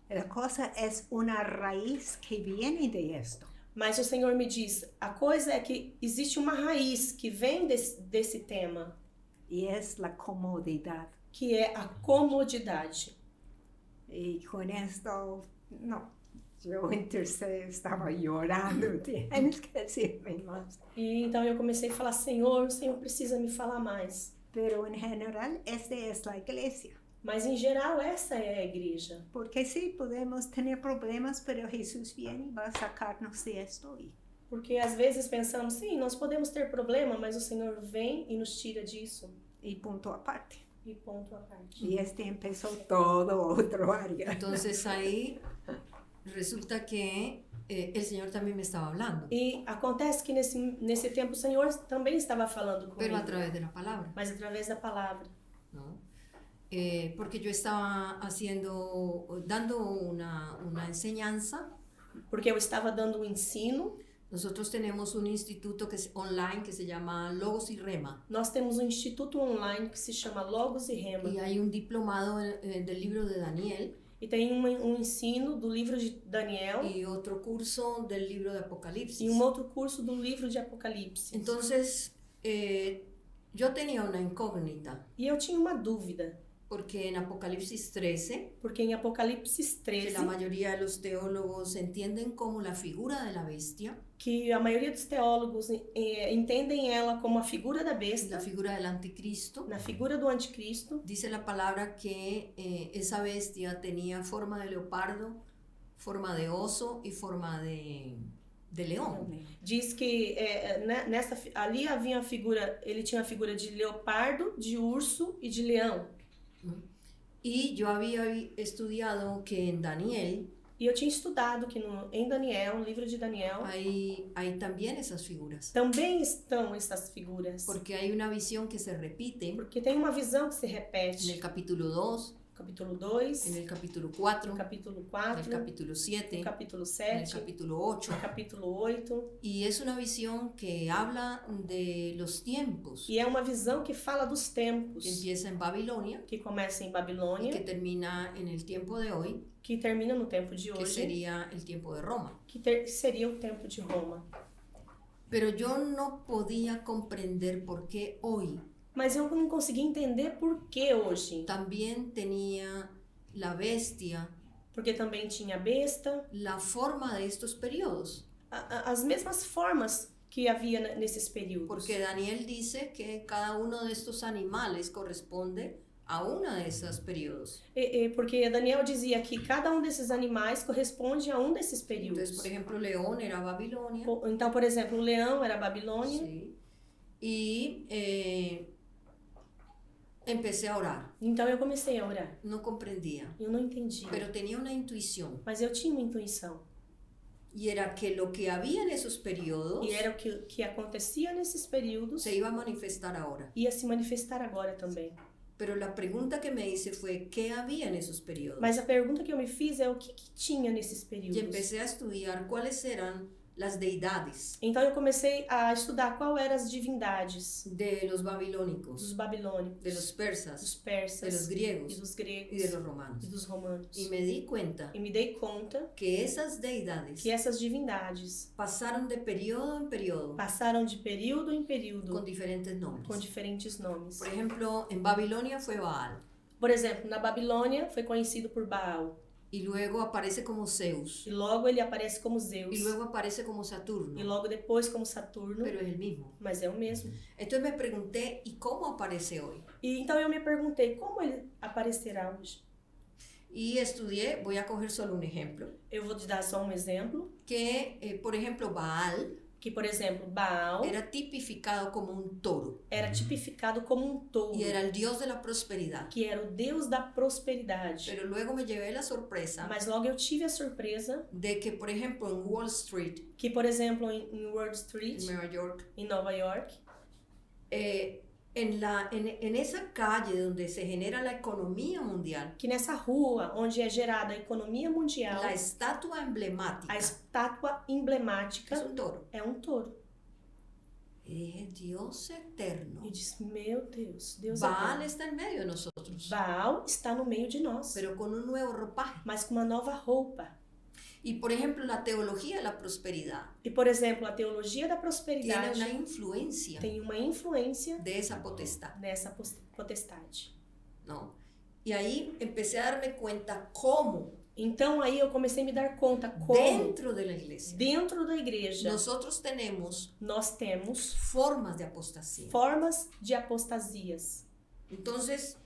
La cosa es una raíz que viene de esto. Mas o Senhor me diz, a coisa é que existe uma raiz que vem desse tema, Y es la comodidad. que é a comodidade. Y con esto, no, yo estaba llorando, tienes que decirme más. E então eu comecei a falar, Senhor, o Senhor precisa me falar mais. Pero en general, esta es la iglesia. Mas em geral, essa é a igreja. Porque sí, podemos tener problemas, pero Jesús viene y va a sacarnos de esto. Porque às vezes pensamos, sim, nós podemos ter problema, mas o Senhor vem e nos tira disso. Y punto aparte. E ponto à parte. Y empezó todo otro área. Entonces ahí resulta que el Señor también me estaba hablando, E acontece que nesse tempo o Senhor também estava falando pero a comigo, través de la palabra, mas através da palavra. ¿no? Porque yo estaba dando una enseñanza. Porque eu estava dando um ensino. Nosotros tenemos un instituto online que se llama Logos y Rema. Nós temos um instituto online que se chama Logos e Rema. Y hay un diplomado del libro de Daniel E tem um ensino do livro de Daniel y otro curso del libro de Apocalipsis. e um outro curso do livro de Apocalipse. Entonces, yo tenía una incógnita, E eu tinha uma dúvida, porque en Apocalipsis 13, porque em Apocalipse que 13, la mayoría de los teólogos entienden como la figura de la bestia, que a maioria dos teólogos entendem ela como a figura da la besta, figura del anticristo, na figura do anticristo, dice la palabra que esa bestia tenía forma de leopardo, forma de oso y forma de león. diz que ali havia a figura, ele tinha a figura de leopardo, de urso e de leão. Y yo había estudiado que en Daniel E eu tinha estudado que em Daniel, no livro de Daniel, hay también esas figuras, também estão essas figuras. porque hay una visión que se repite Porque tem uma visão que se en repete el capítulo 2, capítulo 2, en el capítulo 4, no capítulo en el 4, capítulo 7, no capítulo en el 7, capítulo 8. no capítulo 8. Y es una visión que habla de los tiempos, E é uma visão que fala dos tempos, que empieza en Babilonia que começa em y Babilônia, que termina en el tiempo de hoy, que termina no tempo de que hoje, sería el tiempo de Roma. que seria o tempo de Roma. Pero yo no podía comprender por qué hoy Mas eu não consegui entender por que hoje. también tenía la bestia Porque também tinha a besta, la forma de estos periodos. as mesmas formas que havia nesses períodos. Porque Daniel dice que cada uno de estos animales corresponde a uno de esos periodos. Porque Daniel dizia que cada um desses animais corresponde a um desses períodos. Entonces, por ejemplo, león era Babilonia. Então, por exemplo, o leão era Babilônia. Sí. Y empecé a orar. Então eu comecei a orar. No comprendía, Eu não entendia. pero tenía una intuición. Mas eu tinha uma intuição. Y era que lo que había en esos periodos E era o que acontecia nesses períodos se iba a manifestar ahora. ia se manifestar agora também. Pero la pregunta que me hice fue, ¿qué había en esos periodos? Mas a pergunta que eu me fiz é o que tinha nesses Y períodos. empecé a estudiar cuáles eran las deidades Então eu comecei a estudar qual eram as divindades de los dos babilónicos, babilônicos, de los persas, dos de persas, los griegos e dos y de gregos los romanos. e dos romanos. Y me di cuenta E me dei conta que esas deidades que essas divindades pasaron de periodo en periodo passaram de período em con período diferentes nombres. com diferentes nomes. Por ejemplo, en Babilonia fue Baal Por exemplo, na Babilônia foi conhecido por Baal. y luego aparece como Zeus E logo ele aparece como Zeus. y luego aparece como E Saturno, logo depois como Saturno. pero es el mismo. Mas é o mesmo. Entonces me pregunté, ¿y cómo aparece hoy? E então eu me perguntei como ele aparecerá hoje. Y estudié, voy a coger solo un ejemplo, Eu vou te dar só um exemplo. que por ejemplo Baal Que, por exemplo, Baal era tipificado como un toro era tipificado como um touro, y era el dios de la prosperidad. que era o deus da prosperidade. Pero luego me llevé la sorpresa Mas logo eu tive a surpresa de que, por ejemplo, en Wall Street, que, por exemplo, em Wall Street, en Nueva York, em Nova York, en esa calle donde se genera la economía mundial, que nessa rua onde é gerada a economia mundial, la estatua emblemática a estátua emblemática es un toro. é um touro. Y dije, Dios eterno, E disse, meu Deus, Deus Baal é está en medio de nosotros, Baal está no meio de nós, pero con un nuevo ropaje. mas com uma nova roupa. Y por ejemplo, la teología de la prosperidad E, por exemplo, a teologia da tiene prosperidade una influencia tem uma influência de esa potestad, nessa potestade. ¿no? Y ahí empecé a darme cuenta cómo Então aí eu comecei a me dar conta como dentro de la iglesia dentro da igreja nosotros tenemos nós temos formas de apostasía. formas de apostasias. Entonces,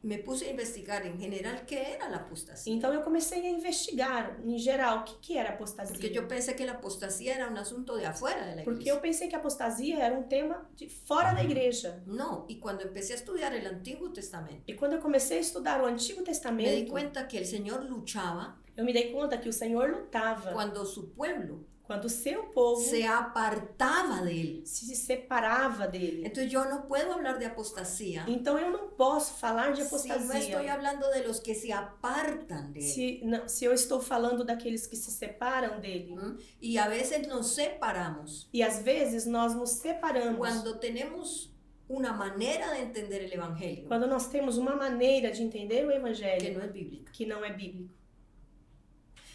me puse a investigar en general qué era la apostasía. Então eu comecei a investigar, em geral, o que era apostasia. Porque yo pensé que la apostasía era un asunto de afuera de la Porque iglesia. eu pensei que a apostasia era um tema de fora da igreja. No, y cuando empecé a estudiar el Antiguo Testamento, E quando eu comecei a estudar o Antigo me di Testamento, cuenta que el Señor luchaba eu me dei conta que o Senhor lutava cuando su pueblo quando o seu povo se apartaba de él. se separava dele. Entonces yo no puedo hablar de apostasía Então eu não posso falar de si no estoy apostasia hablando de los que se apartan de él. se eu estou falando daqueles que se separam dele. ¿Mm? Y a veces nos separamos E às vezes nós nos separamos cuando tenemos una manera de entender el Evangelio quando nós temos uma maneira de entender o que Evangelho no es bíblica. que não é bíblico.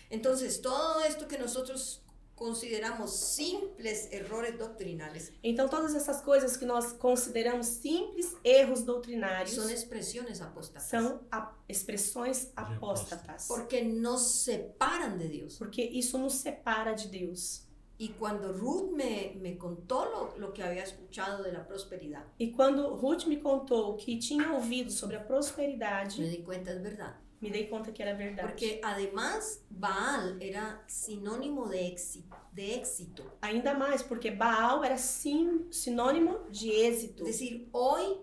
Entonces, todo esto que nosotros consideramos simples errores doctrinales Então todas essas coisas que nós consideramos simples erros doutrinários son expresiones apóstatas são expressões apóstatas. porque nos separan de Dios. Porque isso nos separa de Deus. Y cuando Ruth me contó lo que había escuchado de la prosperidad, E quando Ruth me contou o que tinha ouvido sobre a me prosperidade, di cuenta, es verdad. me dei conta que era verdade. Porque además Baal era sinónimo de éxito. Ainda mais porque Baal era sinônimo de êxito. Es decir, hoy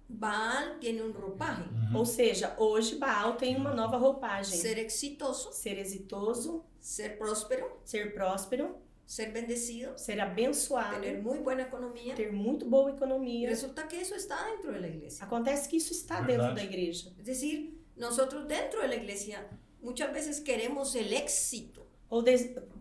Baal tiene un ropaje. Ou seja, hoje Baal tem uma nova roupagem. Ser exitoso, Ser exitoso, ser próspero, ser próspero, ser bendecido, ser abençoado, tener muy buena economía. ter muito boa Y economia. resulta que eso está dentro de la iglesia. Acontece que isso está Verdade. dentro da igreja. Es decir, nosotros dentro de la iglesia muchas veces queremos el éxito.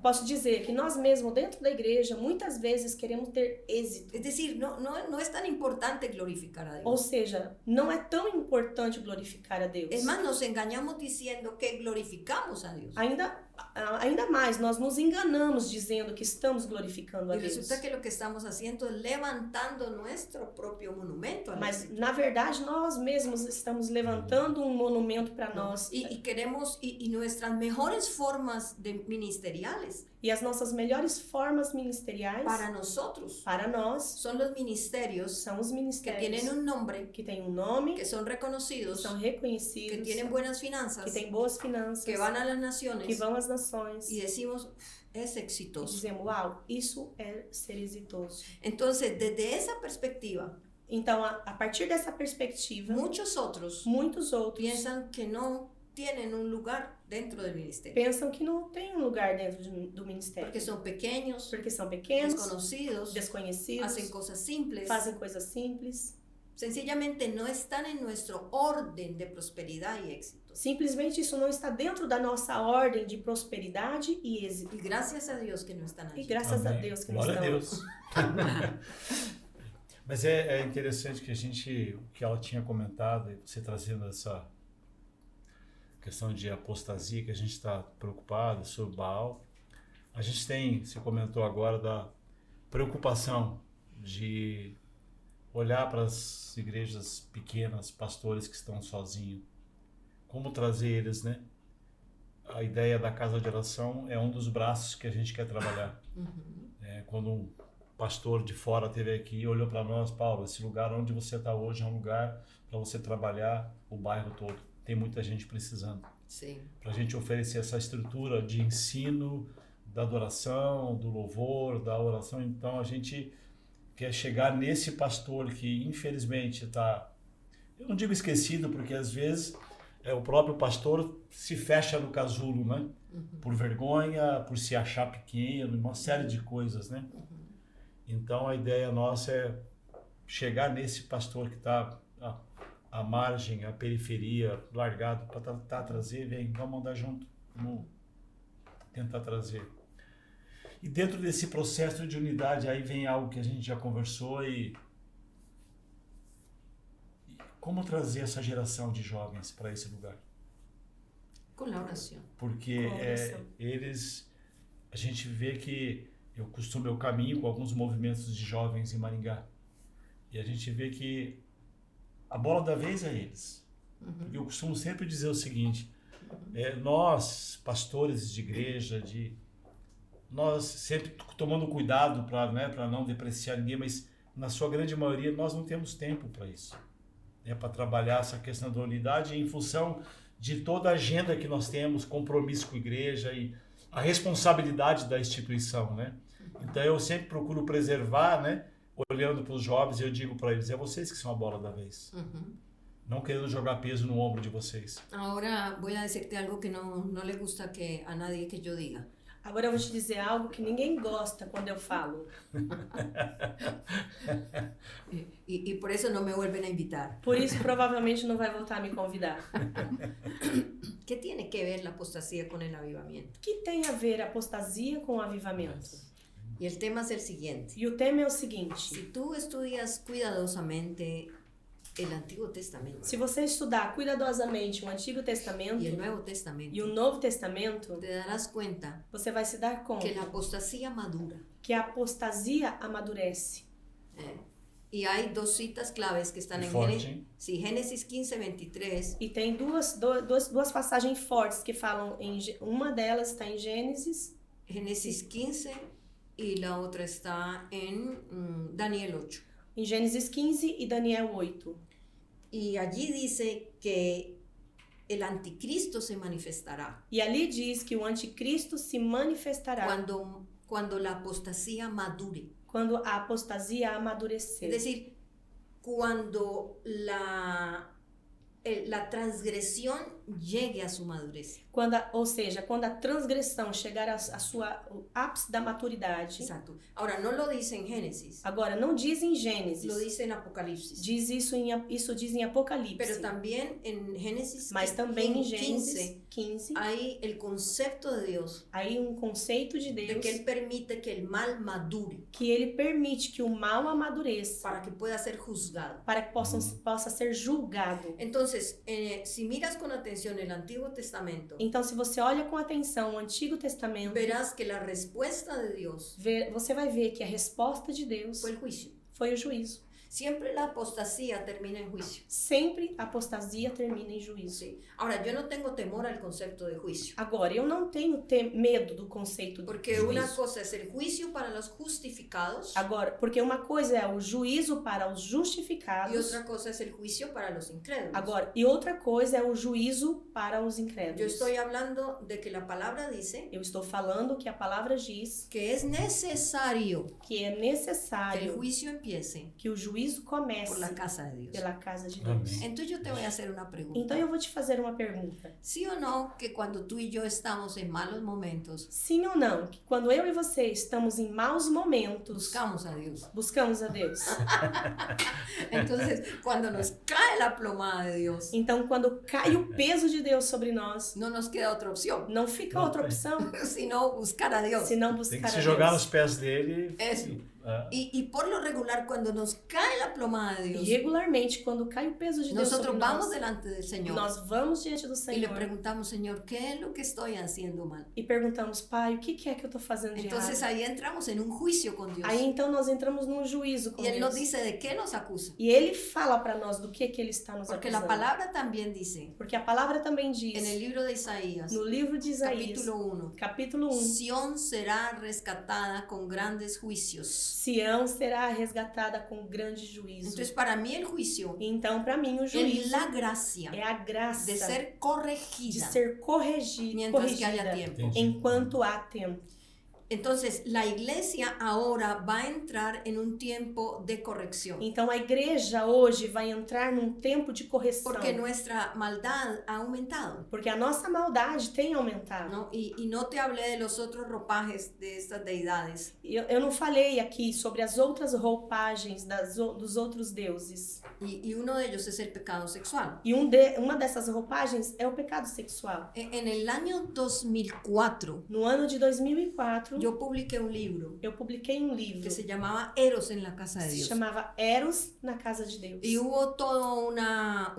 Posso dizer que nós mesmos dentro da igreja muitas vezes queremos ter êxito. Es decir, no es tan importante glorificar a Ou Dios. seja, não é tão importante glorificar a Deus. Es más, nos engañamos diciendo que glorificamos a Dios. Ainda mais, nós nos enganamos dizendo que estamos glorificando a Y Deus. resulta que lo que estamos haciendo es levantando nuestro propio monumento al Mas, éxito. na verdade, nós mesmos estamos levantando um monumento para nós. Y queremos, y nuestras mejores formas ministeriales E as nossas melhores formas ministeriais para nosotros para nós son los ministerios são os que ministérios tienen un nombre, que têm um nome, que son que reconocidos, são que reconhecidos, tienen buenas finanzas, que têm boas finanças, que van a las que naciones vão às nações. y decimos, es E exitoso. dizemos, uau, isso é ser exitoso. Entonces, desde esa perspectiva, Então, a partir dessa perspectiva, muchos otros muitos outros piensan que no tienen un lugar dentro del ministerio, pensam que não tem um lugar dentro do ministério. porque son pequeños, Porque são pequenos, desconocidos, desconhecidos, hacen cosas simples, fazem coisas simples, sencillamente no están en nuestro orden de prosperidad y éxito. simplesmente isso não está dentro da nossa ordem de prosperidade e êxito. Y gracias a Dios que no están E allí. graças a Amém. Deus que não Glória a estamos. Deus. Mas é interessante que o que ela tinha comentado, e você trazendo essa questão de apostasia, que a gente está preocupado sobre Baal. A gente tem, você comentou agora, da preocupação de olhar para as igrejas pequenas, pastores que estão sozinhos, como trazer eles, né? A ideia da casa de oração é um dos braços que a gente quer trabalhar. Quando um pastor de fora esteve aqui e olhou para nós, Paulo, esse lugar onde você está hoje é um lugar para você trabalhar o bairro todo. Tem muita gente precisando. Sí. Para a gente oferecer essa estrutura de ensino da adoração, do louvor, da oração. Então a gente quer chegar nesse pastor que infelizmente está, eu não digo esquecido, porque às vezes o próprio pastor se fecha no casulo, né? Por vergonha, por se achar pequeno, uma série de coisas, né? Então a ideia nossa é chegar nesse pastor que está à margem, à periferia, largado, para tentar trazer, vamos andar junto, vamos tentar trazer. E dentro desse processo de unidade, aí vem algo que a gente já conversou e como trazer essa geração de jovens para esse lugar? Com a oração. Porque a gente vê que eu caminho com alguns movimentos de jovens em Maringá e a gente vê que a bola da vez é eles. Porque eu costumo sempre dizer o seguinte, nós, pastores de igreja, nós sempre tomando cuidado para não depreciar ninguém, mas na sua grande maioria nós não temos tempo para isso. Para trabalhar essa questão da unidade em função de toda a agenda que nós temos, compromisso com a igreja e a responsabilidade da instituição, né? Então eu sempre procuro preservar, né? Olhando para os jovens, eu digo para eles, é vocês que são a bola da vez. Não querendo jogar peso no ombro de vocês. Agora vou dizer-te algo que não lhe gusta que a nadie que eu diga. Agora eu vou te dizer algo que ninguém gosta quando eu falo. E por isso não me vuelven a invitar. Por isso provavelmente não vai voltar a me convidar. ¿Qué tiene que ver la apostasía con el avivamiento? O que tem a ver a apostasia com o avivamento? Y el tema es el siguiente. E o tema é o seguinte. Si tú estudias cuidadosamente el Antiguo Testamento Se você estudar cuidadosamente o Antigo Testamento y el Nuevo Testamento, e o Novo Testamento, te darás cuenta você vai se dar conta que la apostasía madura. que a apostasia amadurece. Y hay dos citas claves que están en Forte, Génesis, hein? sí, Génesis 15:23. E tem duas passagens fortes que falam, uma delas está em Gênesis, Génesis 15 y la otra está en Daniel 8. em Gênesis 15 e Daniel 8. Y allí dice que el anticristo se manifestará E ali diz que o anticristo se manifestará cuando la apostasía madure. quando a apostasia amadurecer. Es decir, cuando la transgresión llegue a su madurez. Ou seja, quando a transgressão chegar ao ápice da maturidade. Exacto. Ahora, no lo dice en Génesis, Agora, não diz em Gênesis. lo dice en Apocalipsis. Diz isso diz em Apocalipse. Pero también en Génesis Mas também em 15 Gênesis 15, hay el concepto de Dios aí um conceito de de Deus que Él permite que el mal madure que ele permite que o mal amadureça para que pueda ser juzgado. para que possa ser julgado. Entonces, si miras con atención el Antiguo Testamento, Então, se você olha com atenção o Antigo Testamento, verás que la respuesta de Dios você vai ver que a resposta de Deus fue el juicio. foi o juízo. Siempre la apostasía termina en juicio. Sempre a apostasia termina em juízo. Sí. Ahora, yo no tengo temor al concepto de juicio, Agora, eu não tenho medo do conceito de porque juízo. una cosa es el juicio para los justificados Agora, porque uma coisa é o juízo para os y justificados. otra cosa es el juicio para los incrédulos. Agora, e outra coisa é o juízo para os Yo incrédulos. estoy hablando de que la palabra dice Eu estou falando que a palavra diz que es necesario que é que el necessário juicio empiece que o juízo comece por la casa de Dios. pela casa de Deus. Amém. Entonces yo te voy a hacer una pregunta. Então eu vou te fazer uma pergunta. ¿Sí o no que cuando tú y yo estamos en malos momentos, Sim ou não, que quando eu e você estamos em maus momentos, buscamos a Dios? buscamos a Deus. Entonces, cuando nos cae la plomada de Dios, Então, quando cai o peso de Deus sobre nós, no nos queda otra opción, não fica outra opção sino buscar a Dios. senão Tem buscar que a se Deus. jogar nos pés dele. Eso. Y por lo regular, cuando nos cae la plomada de E Dios, regularmente, quando cai o peso de Deus sobre nosotros vamos nós, delante del Señor nós vamos diante do y le Senhor preguntamos, Señor, ¿qué es lo que estoy haciendo mal? e perguntamos, Pai, o que é que eu estou fazendo de Entonces errado? ahí entramos en un juicio con Dios. Aí então nós entramos num juízo com Y Él nos Deus. dice de qué nos acusa. E Ele fala para nós do que Ele está nos Porque la acusando. palabra también dice, Porque a palavra também diz, en el libro de Isaías, no livro de Isaías, capítulo 1, capítulo 1, Sión será rescatada con grandes juicios. Sião será resgatada com grande juízo. Entonces, para mí el juicio Então, para mim, o es juízo la gracia é a graça de ser de corregida ser mientras que haya corrigida tiempo. Entendi. enquanto há tempo. Entonces, la iglesia ahora va a entrar en un tiempo de corrección. Então a igreja hoje vai entrar num tempo de correção. Porque nuestra maldad ha aumentado. Porque a nossa maldade tem aumentado. ¿No? Y no te hablé de los otros ropajes de estas deidades. Eu não falei aqui sobre as outras roupagens dos outros deuses. Y uno de ellos es el pecado sexual. E uma dessas roupagens é o pecado sexual. En el año 2004, No ano de 2004, yo publiqué un libro eu publiquei um livro que se llamaba Eros en la casa de que se Dios. chamava Eros na Casa de Deus. Y hubo toda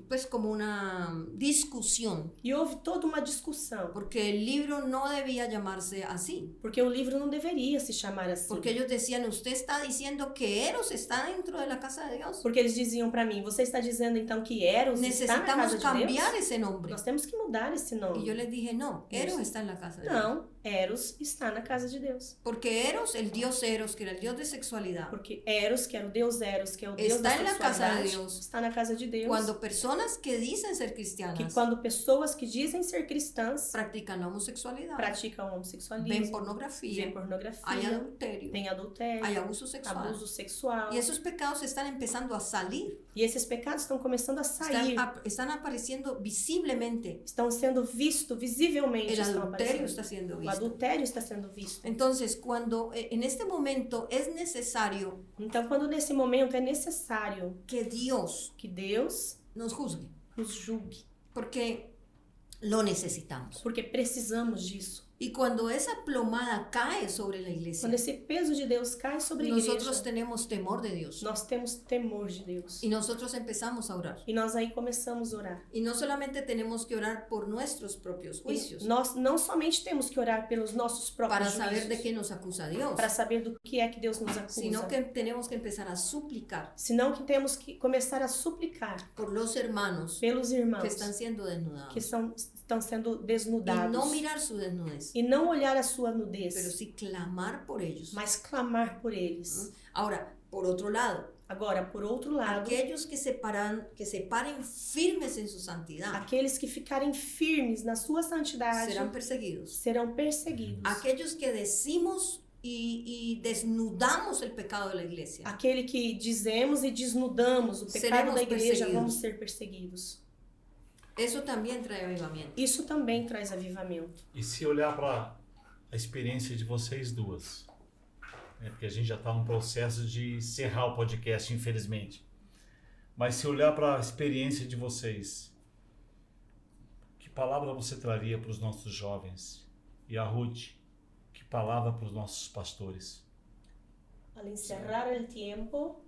pues como una discusión, E houve toda uma discussão, porque el libro no debía llamarse así. porque o livro não deveria se chamar assim. Porque ellos decían, usted está diciendo que Eros está dentro de la casa de Dios. Porque eles diziam pra mim, você está dizendo então que Eros está na Necesitamos casa de cambiar Deus? esse nombre. Nós temos que mudar esse Y nome. yo les dije, no, Eros está en la casa de Dios. Não, Eros está na casa de Deus. Porque Eros, el dios Eros, que era el dios de sexualidad, Porque Eros, que era o Deus Eros, que é o Deus Está da en la casa de sexualidade, Dios. está na casa de Deus. cuando personas que dicen ser Que cristianas quando pessoas que dizem ser cristãs practican la homosexualidad, praticam ven homossexualismo, pornografía, vêem pornografia, hay adulterio, tem adultério, hay abuso sexual. abuso sexual. Y esos pecados están empezando a salir, E esses pecados estão começando a sair. están apareciendo visiblemente. Estão sendo vistos visivelmente. El Estão adulterio aparecendo. está siendo O visto. adultério está sendo visto. Entonces, cuando en este momento es necesario Então, quando nesse momento é necessário que Dios que Deus nos juzgue, nos julgue, porque lo necesitamos. porque precisamos disso. Y cuando esa plomada cae sobre la iglesia, Quando esse peso de Deus cai sobre a nosotros igreja, tenemos temor de Dios. nós temos temor de Deus. Y nosotros empezamos a orar. E nós aí começamos a orar. Y no solamente tenemos que orar por nuestros propios E juicios, nós não somente temos que orar pelos nossos próprios para saber de juízos, qué nos acusa Dios, para saber do que é que Deus nos acusa, sino que tenemos que empezar a suplicar senão que temos que começar a suplicar por los hermanos pelos irmãos que están siendo que desnudados. estão sendo Y desnudados no mirar su desnudez, e não olhar a sua nudez, pero sí clamar por ellos. mas clamar por eles. Ahora, por otro lado, Agora, por outro lado, aquellos que se paren firmes en su santidad aqueles que ficarem firmes na sua santidade serán perseguidos. serão perseguidos. Aquellos que decimos y desnudamos el pecado de la iglesia Aquele que dizemos e desnudamos o pecado Seremos da igreja, perseguidos. vamos ser perseguidos. Eso también trae avivamiento. Isso também traz avivamento. E se olhar para a experiência de vocês duas, né, porque a gente já está num processo de encerrar o podcast, infelizmente. Mas se olhar para a experiência de vocês, que palavra você traria para os nossos jovens? E a Ruth, que palavra para os nossos pastores? Al encerrar el tiempo,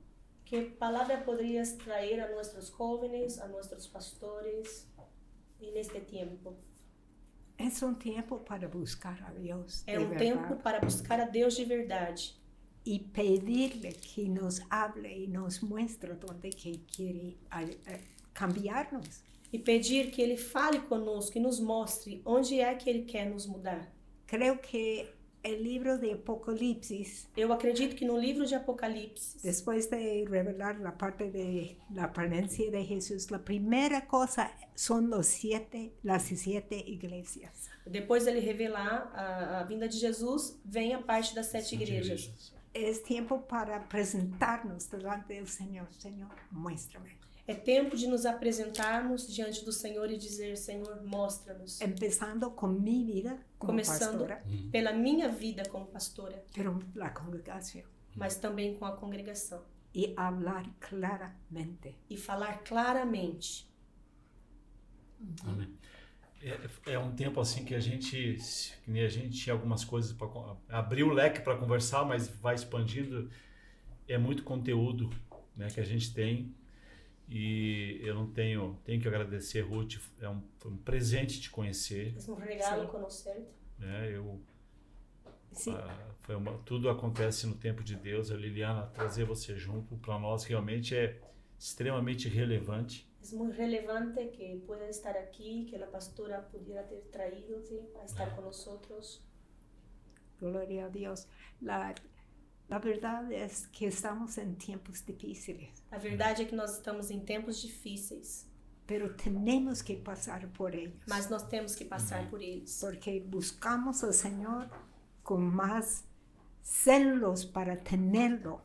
¿qué palabra podrías traer a nuestros jóvenes, a nuestros pastores en este tiempo? Es un tiempo para buscar a Dios. É de um verdad, tempo para buscar a Deus de verdade y pedirle que nos hable y nos muestre dónde que quiere cambiarnos. e pedir que Ele fale conosco e nos mostre onde é que Ele quer nos mudar. Creo que el libro de Apocalipsis, Eu acredito que no livro de Apocalipse, después de revelar la parte de la apariencia de Jesús, la primera cosa son las siete iglesias. depois dele revelar a vinda de Jesus, vem a parte das sete igrejas. Es tiempo para presentarnos delante del Señor. Señor, muéstrame. É tempo de nos apresentarmos diante do Senhor e dizer, Senhor, mostra-nos. Empezando con mi vida como Começando pastora, pela minha vida como pastora, pero la congregación. mas também com a congregação. Y hablar claramente. E falar claramente. Amém. É um tempo assim que a gente tinha algumas coisas para abrir o leque para conversar, mas vai expandindo. É muito conteúdo, né, que a gente tem. E eu não tenho que agradecer, Ruth, foi um presente te conhecer, É um regalo Sim. conhecer-te. né? Sí. Tudo acontece no tempo de Deus. A Liliana trazer você junto para nós realmente é extremamente relevante. É muito relevante que pueda estar aqui, que a pastora pudiera ter traído-te a estar conosco. Gloria a Dios. La verdad es que estamos en tiempos difíciles, A verdade é que nós estamos em tempos difíceis, pero tenemos que pasar por ellos. mas nós temos que passar por eles. Porque buscamos al Señor com mais celos para tê-lo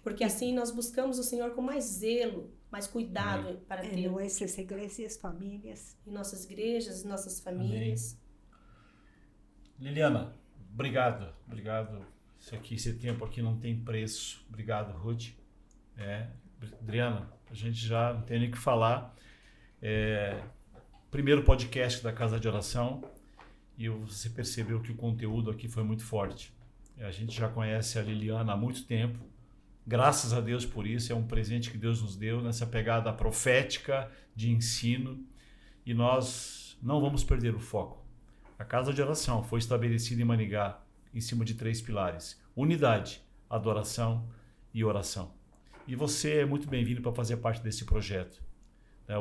Porque assim nós buscamos o Senhor com mais zelo, mais cuidado para em tê-lo nossas igrejas, famílias. em nossas igrejas, em nossas famílias. Liliana, obrigado. Esse tempo aqui não tem preço. Obrigado, Ruth. Adriana, a gente já não tem nem o que falar. Primeiro podcast da Casa de Oração e você percebeu que o conteúdo aqui foi muito forte. A gente já conhece a Liliana há muito tempo. Graças a Deus por isso, é um presente que Deus nos deu nessa pegada profética de ensino e nós não vamos perder o foco. A Casa de Oração foi estabelecida em Maringá em cima de 3 pilares: unidade, adoração e oração. E você é muito bem-vindo para fazer parte desse projeto.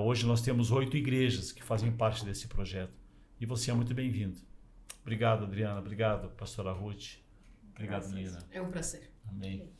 Hoje nós temos 8 igrejas que fazem parte desse projeto e você é muito bem-vindo. Obrigado, Adriana. Obrigado, pastora Ruth. Obrigado, Lina. É um prazer. Amém.